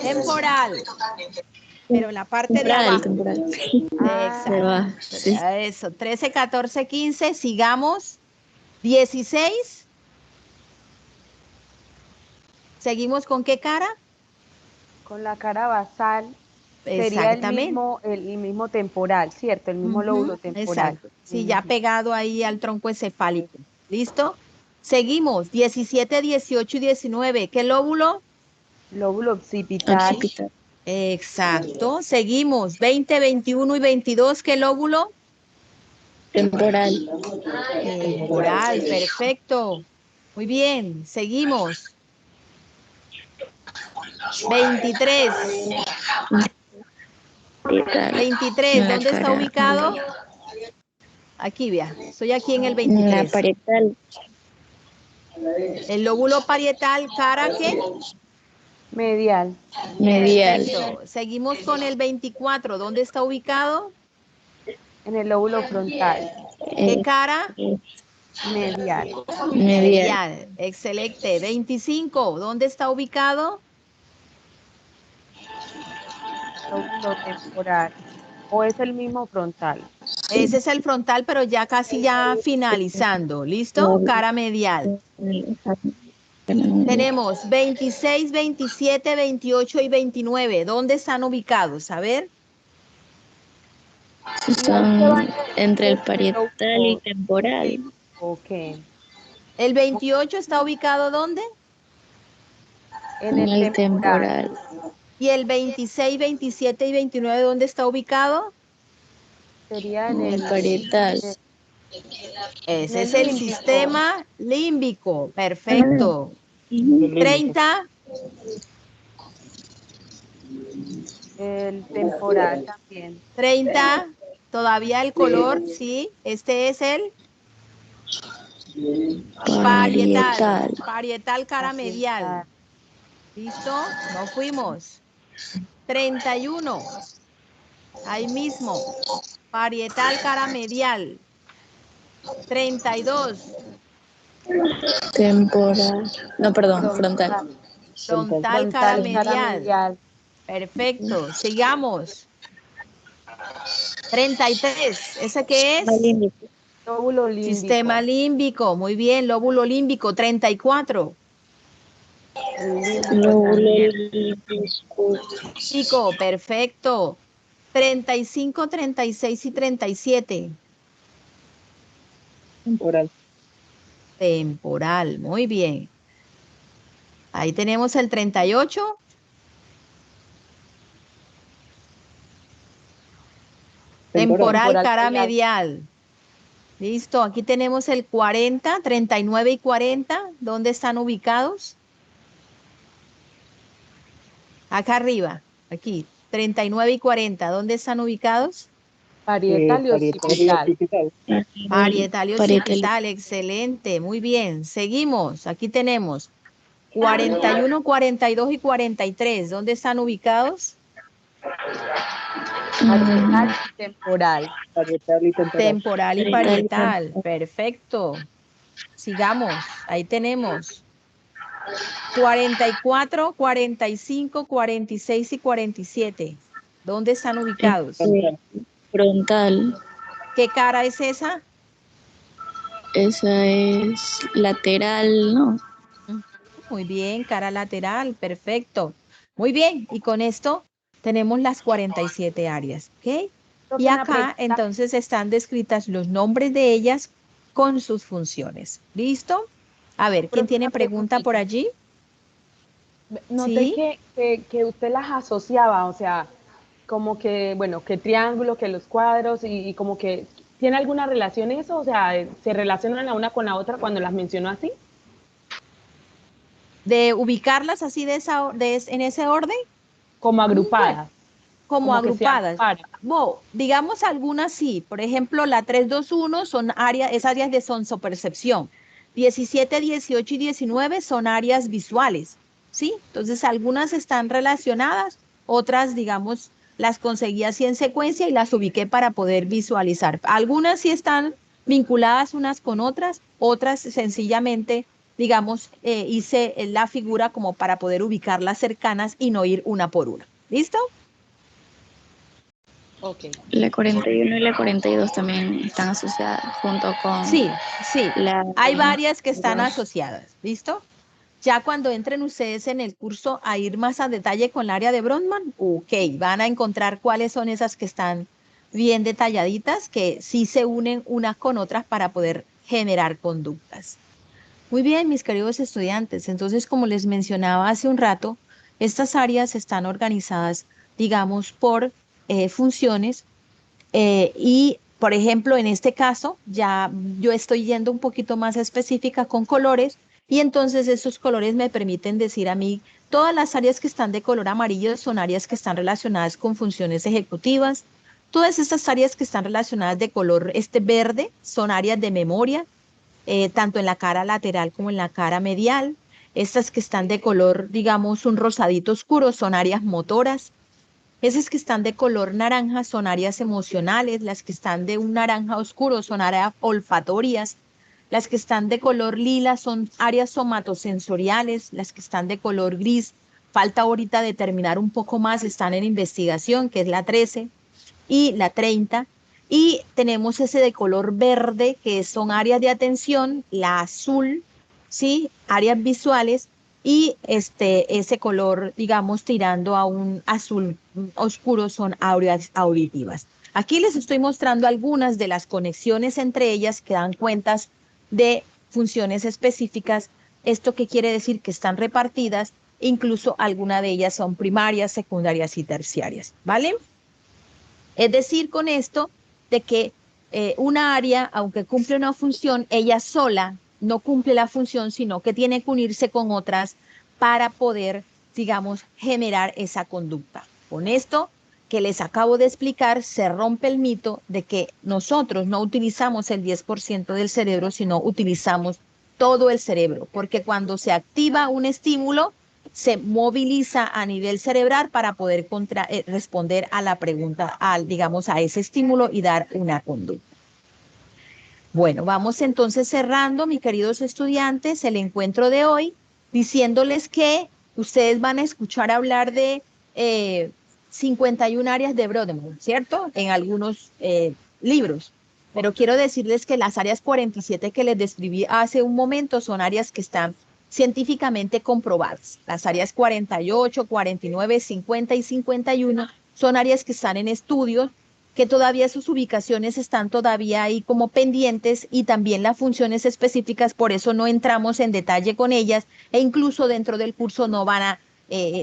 Temporal. Pero en la parte de abajo. Temporal. Exacto. va, sí. Eso. 13, 14, 15. Sigamos. 16. ¿Seguimos con qué cara? Con la cara basal sería Exactamente. el mismo temporal, ¿cierto? El mismo lóbulo temporal. Exacto. Sí, ya pegado ahí al tronco encefálico. ¿Listo? Seguimos. 17, 18 y 19. ¿Qué lóbulo? Lóbulo occipital. Occipital. Exacto. Seguimos. 20, 21 y 22. ¿Qué lóbulo? Temporal. Temporal. Perfecto. Muy bien. Seguimos. 23. Parietal. 23. La ¿Dónde está cara ubicado? Aquí, vea. Estoy aquí en el La 23. parietal. El lóbulo parietal, ¿cara qué? Medial. Medial. Perfecto. Seguimos con el 24. ¿Dónde está ubicado? En el lóbulo frontal. ¿Qué cara? Medial. Medial. Medial. Excelente. 25. ¿Dónde está ubicado? Lóbulo temporal. ¿O es el mismo frontal? Ese es el frontal, pero ya casi ya finalizando. ¿Listo? Cara medial. Tenemos 26, 27, 28 y 29. ¿Dónde están ubicados? A ver. Están entre el parietal y temporal. Ok. ¿El 28 está ubicado dónde? En En el el temporal. temporal. ¿Y el 26, 27 y 29 dónde está ubicado? Sería En el parietal. Ese el es el límbico. sistema límbico. Perfecto. 30. El temporal también. 30. Todavía el color, sí. Este es el parietal. Parietal cara medial. ¿Listo? No fuimos. 31. Ahí mismo. Parietal cara medial. 32. Temporal. No, perdón, frontal. Frontal cara Frontal, cara medial. medial. Perfecto. Sigamos. 33. ¿Ese qué es? Lóbulo límbico. Sistema límbico. Muy bien. Lóbulo límbico. 34. El límbico Lóbulo también. Límbico. Perfecto. 35, 36 y 37. Temporal. Temporal. Muy bien. Ahí tenemos el 38. Temporal cara medial. Listo, aquí tenemos el 40, 39 y 40. ¿Dónde están ubicados? Acá arriba, aquí, 39 y 40. ¿Dónde están ubicados? Parietal y occipital. Parietal y occipital, excelente, muy bien. Seguimos, aquí tenemos 41, 42 y 43. ¿Dónde están ubicados? Parietal y temporal. Temporal y parietal, perfecto. Sigamos, ahí tenemos 44, 45, 46 y 47. ¿Dónde están ubicados? Frontal. ¿Qué cara es esa? Esa es lateral, ¿no? Muy bien, cara lateral, perfecto. Muy bien, y con esto tenemos las 47 áreas, ¿ok? Y acá entonces están descritas los nombres de ellas con sus funciones. ¿Listo? A ver, ¿quién tiene pregunta por allí? Noté ¿Sí? que usted las asociaba, o sea, como que, bueno, que triángulo, que los cuadros, y como que, ¿tiene alguna relación eso? O sea, ¿se relacionan la una con la otra cuando las mencionó así? De ubicarlas así en ese orden. Como Bueno, agrupadas, como como que se agrupadas. agruparan. Bueno, digamos algunas sí. Por ejemplo, la 321 son áreas, es áreas de sonsopercepción. 17, 18 y 19 son áreas visuales, ¿sí? Entonces, algunas están relacionadas, otras, digamos, las conseguí así en secuencia y las ubiqué para poder visualizar. Algunas sí están vinculadas unas con otras sencillamente, digamos, hice la figura como para poder ubicarlas cercanas y no ir una por una. ¿Listo? Ok. La 41 y la 42 también están asociadas junto con Sí, sí. la Hay varias que están 22. asociadas. ¿Listo? Ya cuando entren ustedes en el curso a ir más a detalle con el área de Brodmann, ok, van a encontrar cuáles son esas que están bien detalladitas, que sí se unen unas con otras para poder generar conductas. Muy bien, mis queridos estudiantes. Entonces, como les mencionaba hace un rato, estas áreas están organizadas, digamos, por funciones y, por ejemplo, en este caso, ya yo estoy yendo un poquito más específica con colores y entonces esos colores me permiten decir a mí, todas las áreas que están de color amarillo son áreas que están relacionadas con funciones ejecutivas. Todas estas áreas que están relacionadas de color verde son áreas de memoria, tanto en la cara lateral como en la cara medial. Estas que están de color, digamos, un rosadito oscuro son áreas motoras. Esas que están de color naranja son áreas emocionales, las que están de un naranja oscuro son áreas olfatorias, las que están de color lila son áreas somatosensoriales, las que están de color gris, falta ahorita determinar un poco más, están en investigación, que es la 13 y la 30. Y tenemos ese de color verde, que son áreas de atención, la azul, ¿sí? Áreas visuales, y ese color, digamos, tirando a un azul oscuro son áreas auditivas. Aquí les estoy mostrando algunas de las conexiones entre ellas que dan cuentas de funciones específicas. ¿Esto qué quiere decir? Que están repartidas, incluso algunas de ellas son primarias, secundarias y terciarias, ¿vale? Es decir, con esto, de que una área, aunque cumple una función, ella sola no cumple la función, sino que tiene que unirse con otras para poder, digamos, generar esa conducta. Con esto que les acabo de explicar, se rompe el mito de que nosotros no utilizamos el 10% del cerebro, sino utilizamos todo el cerebro, porque cuando se activa un estímulo, se moviliza a nivel cerebral para poder responder a la pregunta, digamos, a ese estímulo y dar una conducta. Bueno, vamos entonces cerrando, mis queridos estudiantes, el encuentro de hoy, diciéndoles que ustedes van a escuchar hablar de 51 áreas de Brodmann, ¿cierto? En algunos libros. Pero quiero decirles que las áreas 47 que les describí hace un momento son áreas que están científicamente comprobadas. Las áreas 48, 49, 50 y 51 son áreas que están en estudios, que todavía sus ubicaciones están todavía ahí como pendientes, y también las funciones específicas, por eso no entramos en detalle con ellas, e incluso dentro del curso no van a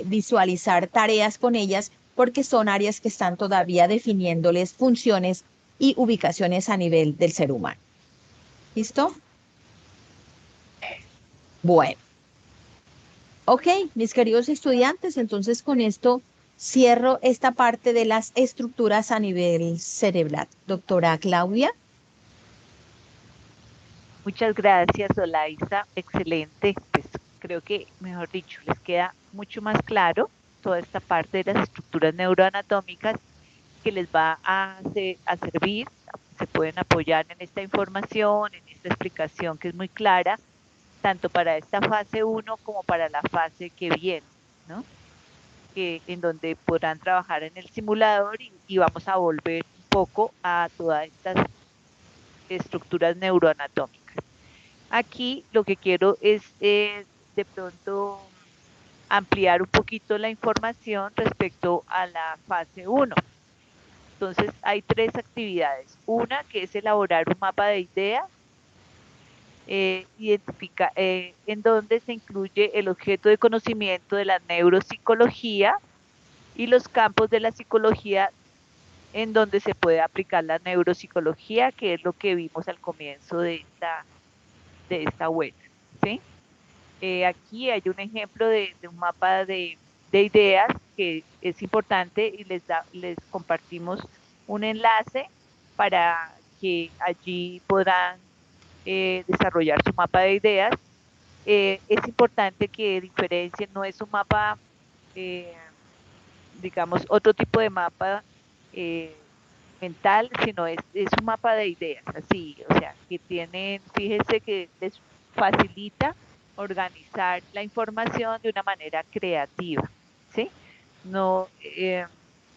visualizar tareas con ellas, porque son áreas que están todavía definiéndoles funciones y ubicaciones a nivel del ser humano. ¿Listo? Bueno. Ok, mis queridos estudiantes, entonces con esto cierro esta parte de las estructuras a nivel cerebral. Doctora Claudia. Muchas gracias, Olaisa. Excelente. Pues creo que, mejor dicho, les queda mucho más claro toda esta parte de las estructuras neuroanatómicas que les va a servir. Se pueden apoyar en esta información, en esta explicación que es muy clara, tanto para esta fase 1 como para la fase que viene, ¿no? En donde podrán trabajar en el simulador y vamos a volver un poco a todas estas estructuras neuroanatómicas. Aquí lo que quiero es de pronto ampliar un poquito la información respecto a la fase 1. Entonces hay 3 actividades. Una que es elaborar un mapa de ideas, en donde se incluye el objeto de conocimiento de la neuropsicología y los campos de la psicología en donde se puede aplicar la neuropsicología, que es lo que vimos al comienzo de esta web, ¿sí? Aquí hay un ejemplo de un mapa de ideas que es importante y les compartimos un enlace para que allí podrán desarrollar su mapa de ideas. Es importante que diferencien, no es un mapa, eh, digamos, otro tipo de mapa eh, mental, sino es un mapa de ideas, así, o sea, que tienen, fíjense que les facilita organizar la información de una manera creativa, ¿sí? No,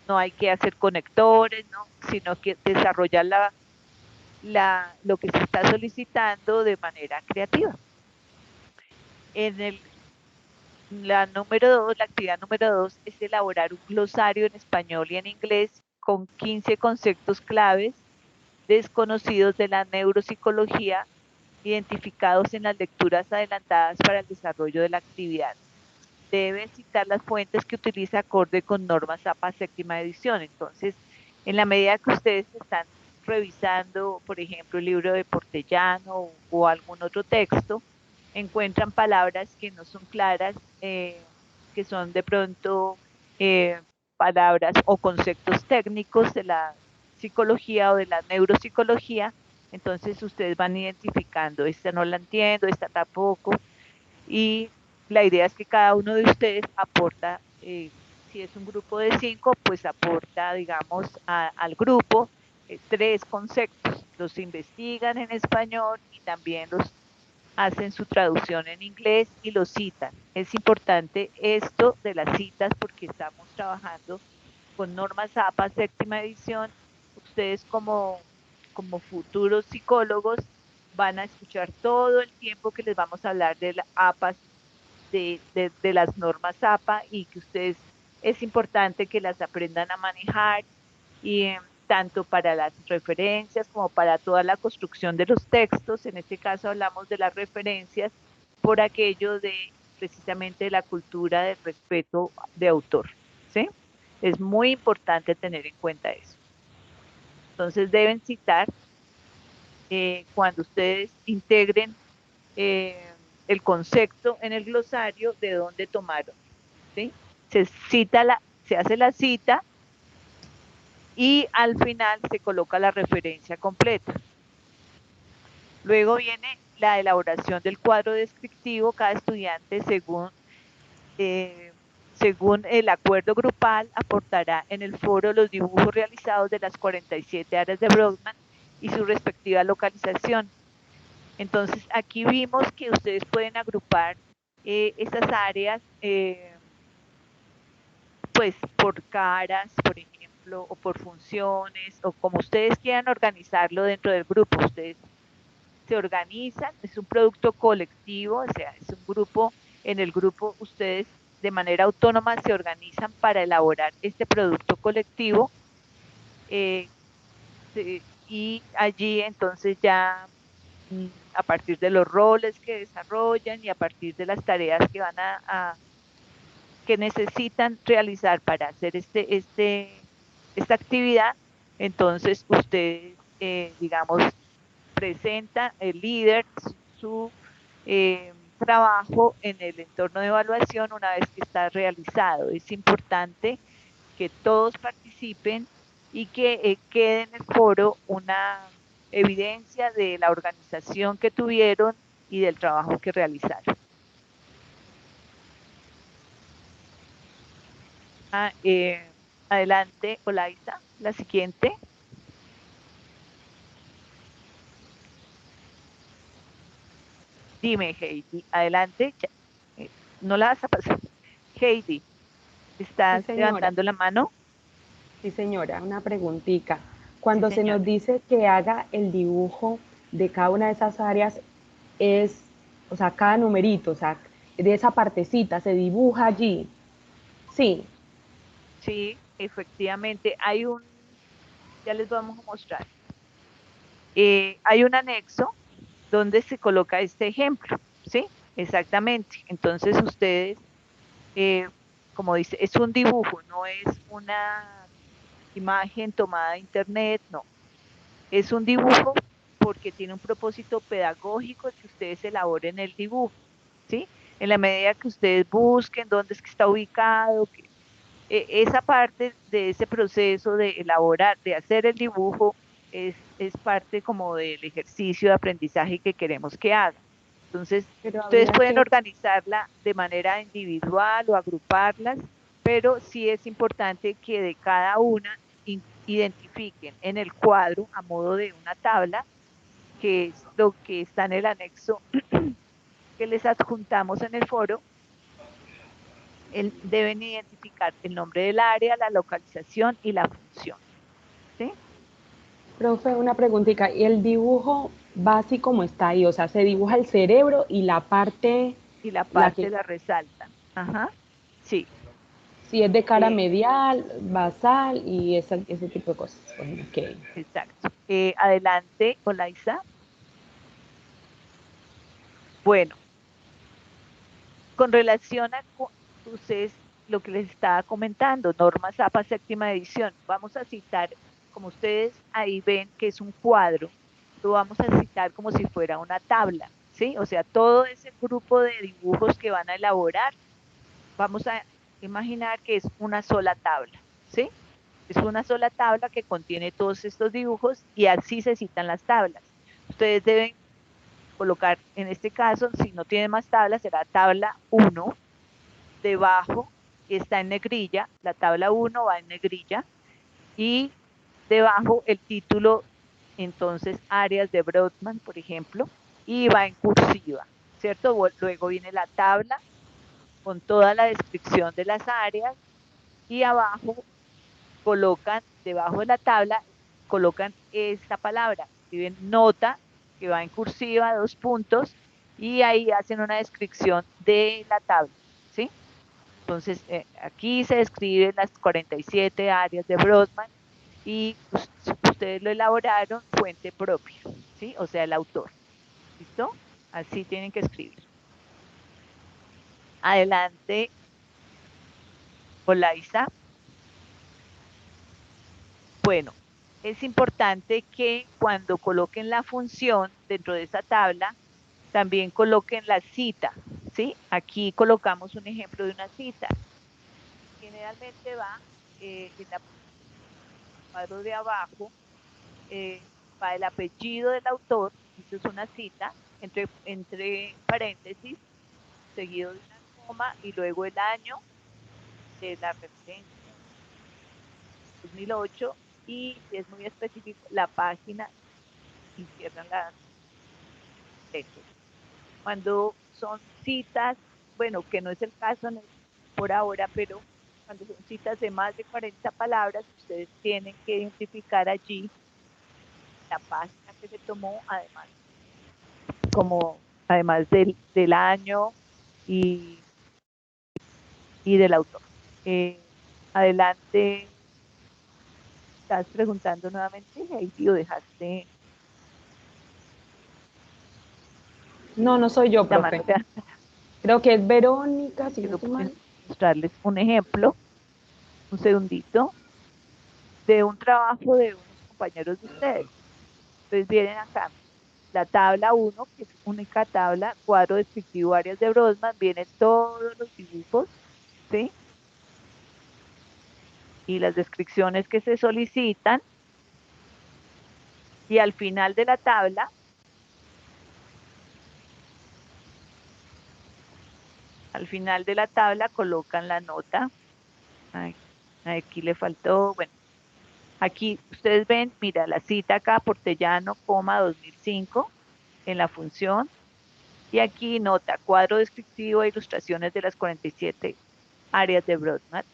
no hay que hacer conectores, ¿no? Sino que desarrollar lo que se está solicitando de manera creativa. La actividad número 2 es elaborar un glosario en español y en inglés con 15 conceptos claves desconocidos de la neuropsicología identificados en las lecturas adelantadas para el desarrollo de la actividad. Debe citar las fuentes que utiliza acorde con normas APA séptima edición. Entonces, en la medida que ustedes están revisando, por ejemplo, el libro de Portellano o algún otro texto, encuentran palabras que no son claras, que son de pronto palabras o conceptos técnicos de la psicología o de la neuropsicología, entonces ustedes van identificando, esta no la entiendo, esta tampoco, y la idea es que cada uno de ustedes aporta, si es un grupo de 5, pues aporta, digamos, al grupo 3 conceptos, los investigan en español y también los hacen su traducción en inglés y los citan. Es importante esto de las citas porque estamos trabajando con normas APA séptima edición. Ustedes como futuros psicólogos van a escuchar todo el tiempo que les vamos a hablar de la APA, de las normas APA, y que ustedes es importante que las aprendan a manejar y tanto para las referencias como para toda la construcción de los textos. En este caso hablamos de las referencias por aquello de precisamente la cultura del respeto de autor, ¿sí? Es muy importante tener en cuenta eso. Entonces deben citar cuando ustedes integren el concepto en el glosario de dónde tomaron, ¿sí? Se hace la cita y al final se coloca la referencia completa. Luego viene la elaboración del cuadro descriptivo. Cada estudiante, según el acuerdo grupal, aportará en el foro los dibujos realizados de las 47 áreas de Brodmann y su respectiva localización. Entonces, aquí vimos que ustedes pueden agrupar esas áreas, pues por caras, por ejemplo, o por funciones, o como ustedes quieran organizarlo dentro del grupo. Ustedes se organizan, es un producto colectivo, o sea, es un grupo, en el grupo ustedes de manera autónoma se organizan para elaborar este producto colectivo, y allí entonces ya a partir de los roles que desarrollan y a partir de las tareas que van que necesitan realizar para hacer esta actividad, entonces ustedes, digamos, presenta el líder su trabajo en el entorno de evaluación una vez que está realizado. Es importante que todos participen y que quede en el foro una evidencia de la organización que tuvieron y del trabajo que realizaron. Adelante, Olaisa, la siguiente. Dime, Heidi, adelante. No la vas a pasar. Heidi, ¿estás levantando la mano? Sí, señora, una preguntita. Cuando se nos dice que haga el dibujo de cada una de esas áreas, o sea, cada numerito, o sea, de esa partecita, se dibuja allí. Sí. Sí, efectivamente. Ya les vamos a mostrar. Hay un anexo ¿dónde se coloca este ejemplo? ¿Sí? Exactamente. Entonces ustedes, como dice, es un dibujo, no es una imagen tomada de internet, no. Es un dibujo porque tiene un propósito pedagógico que ustedes elaboren el dibujo, ¿sí? En la medida que ustedes busquen dónde es que está ubicado, esa parte de ese proceso de elaborar, de hacer el dibujo, es parte como del ejercicio de aprendizaje que queremos que haga. Entonces, Pero ustedes habría pueden que, organizarla de manera individual o agruparlas, pero sí es importante que de cada una identifiquen en el cuadro a modo de una tabla, que es lo que está en el anexo que les adjuntamos en el foro. Deben identificar el nombre del área, la localización y la función. ¿Sí? profe, una preguntita. ¿Y el dibujo va así como está ahí? O sea, se dibuja el cerebro y la parte, Y la la parte que la resaltan. Ajá. Sí. si es de cara Eh, medial, basal y ese tipo de cosas. Bueno, ok. exacto. Adelante, Olaisa. Bueno, con relación a ustedes, lo que les estaba comentando, normas APA séptima edición, vamos a citar, como ustedes ahí ven que es un cuadro, lo vamos a citar como si fuera una tabla, ¿sí? O sea, todo ese grupo de dibujos que van a elaborar, vamos a imaginar que es una sola tabla, ¿sí? Es una sola tabla que contiene todos estos dibujos y así se citan las tablas. Ustedes deben colocar, en este caso, si no tienen más tablas, será tabla 1, debajo está en negrilla, la tabla 1 va en negrilla, y debajo el título, entonces, áreas de Brodmann, por ejemplo, y va en cursiva, ¿cierto? Luego viene la tabla con toda la descripción de las áreas, y abajo colocan, debajo de la tabla, colocan esta palabra, escriben nota, que va en cursiva, 2 puntos, y ahí hacen una descripción de la tabla, ¿sí? Entonces, aquí se describen las 47 áreas de Brodmann y ustedes lo elaboraron fuente propia, ¿sí? O sea, el autor. ¿Listo? Así tienen que escribir. Adelante, Olaisa. Bueno, es importante que cuando coloquen la función dentro de esa tabla, también coloquen la cita, ¿sí? Aquí colocamos un ejemplo de una cita. Generalmente va en el cuadro de abajo, va el apellido del autor, eso es una cita, entre paréntesis, seguido de una coma y luego el año de la referencia, 2008, y si es muy específico, la página y cierran las letras. Cuando son citas, bueno, que no es el caso por ahora, pero cuando son citas de más de 40 palabras, ustedes tienen que identificar allí la página que se tomó, además del año y, del autor. Adelante, estás preguntando nuevamente, Heidi, o dejaste No, no soy yo, la mano profe. levantada. Creo que es Verónica, si no Quiero estoy mal. mostrarles un ejemplo, un segundito, de un trabajo de unos compañeros de ustedes. Entonces vienen acá, la tabla 1, que es única tabla, cuadro descriptivo áreas de Brodmann, vienen todos los dibujos, ¿sí? Y las descripciones que se solicitan, y al final de la tabla, colocan la nota. Ay, aquí le faltó, bueno, aquí ustedes ven, mira, la cita acá, Portellano, 2005, en la función, y aquí nota, cuadro descriptivo e ilustraciones de las 47 áreas de Brodmann.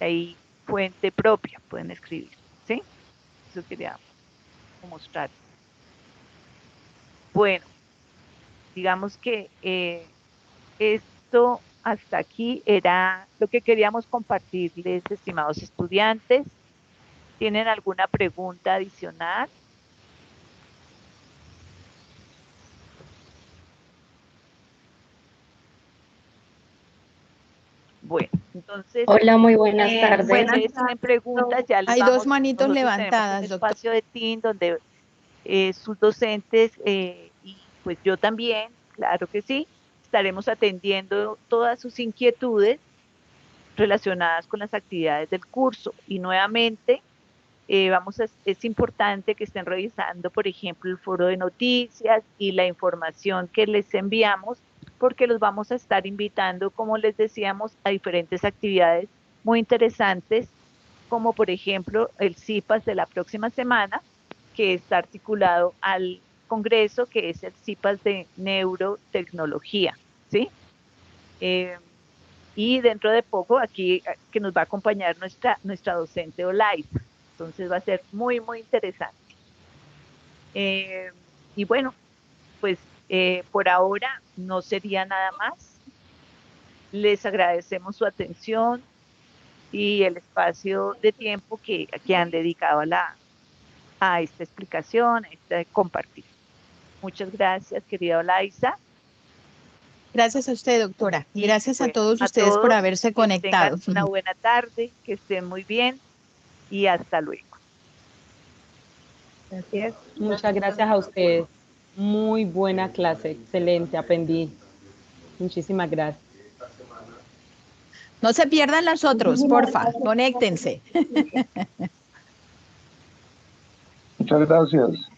Ahí, fuente propia, pueden escribir, ¿sí? Eso quería mostrar. Bueno, digamos que esto hasta aquí era lo que queríamos compartirles, estimados estudiantes. ¿Tienen alguna pregunta adicional? Bueno, entonces, Hola, muy buenas tardes. pues tienen preguntas, ya les Hay vamos, dos manitos nosotros levantadas, tenemos un doctor. espacio de Team donde sus docentes y pues yo también, claro que sí, estaremos atendiendo todas sus inquietudes relacionadas con las actividades del curso. Y nuevamente, es importante que estén revisando, por ejemplo, el foro de noticias y la información que les enviamos, porque los vamos a estar invitando, como les decíamos, a diferentes actividades muy interesantes, como por ejemplo el CIPAS de la próxima semana, que está articulado al Congreso, que es el CIPAS de Neurotecnología, ¿sí? Y dentro de poco aquí que nos va a acompañar nuestra docente Olaisa. Entonces va a ser muy, muy interesante. Y bueno, pues por ahora no sería nada más. Les agradecemos su atención y el espacio de tiempo que han dedicado a esta explicación, a este compartir. Muchas gracias, querida Olaisa. Gracias a usted, doctora. Y gracias a Bueno, todos ustedes por haberse que tengan conectado. una buena tarde, que estén muy bien y hasta luego. Gracias. Muchas gracias a ustedes. Muy buena clase, excelente, aprendí. Muchísimas gracias. No se pierdan las otros, porfa, conéctense. Muchas gracias.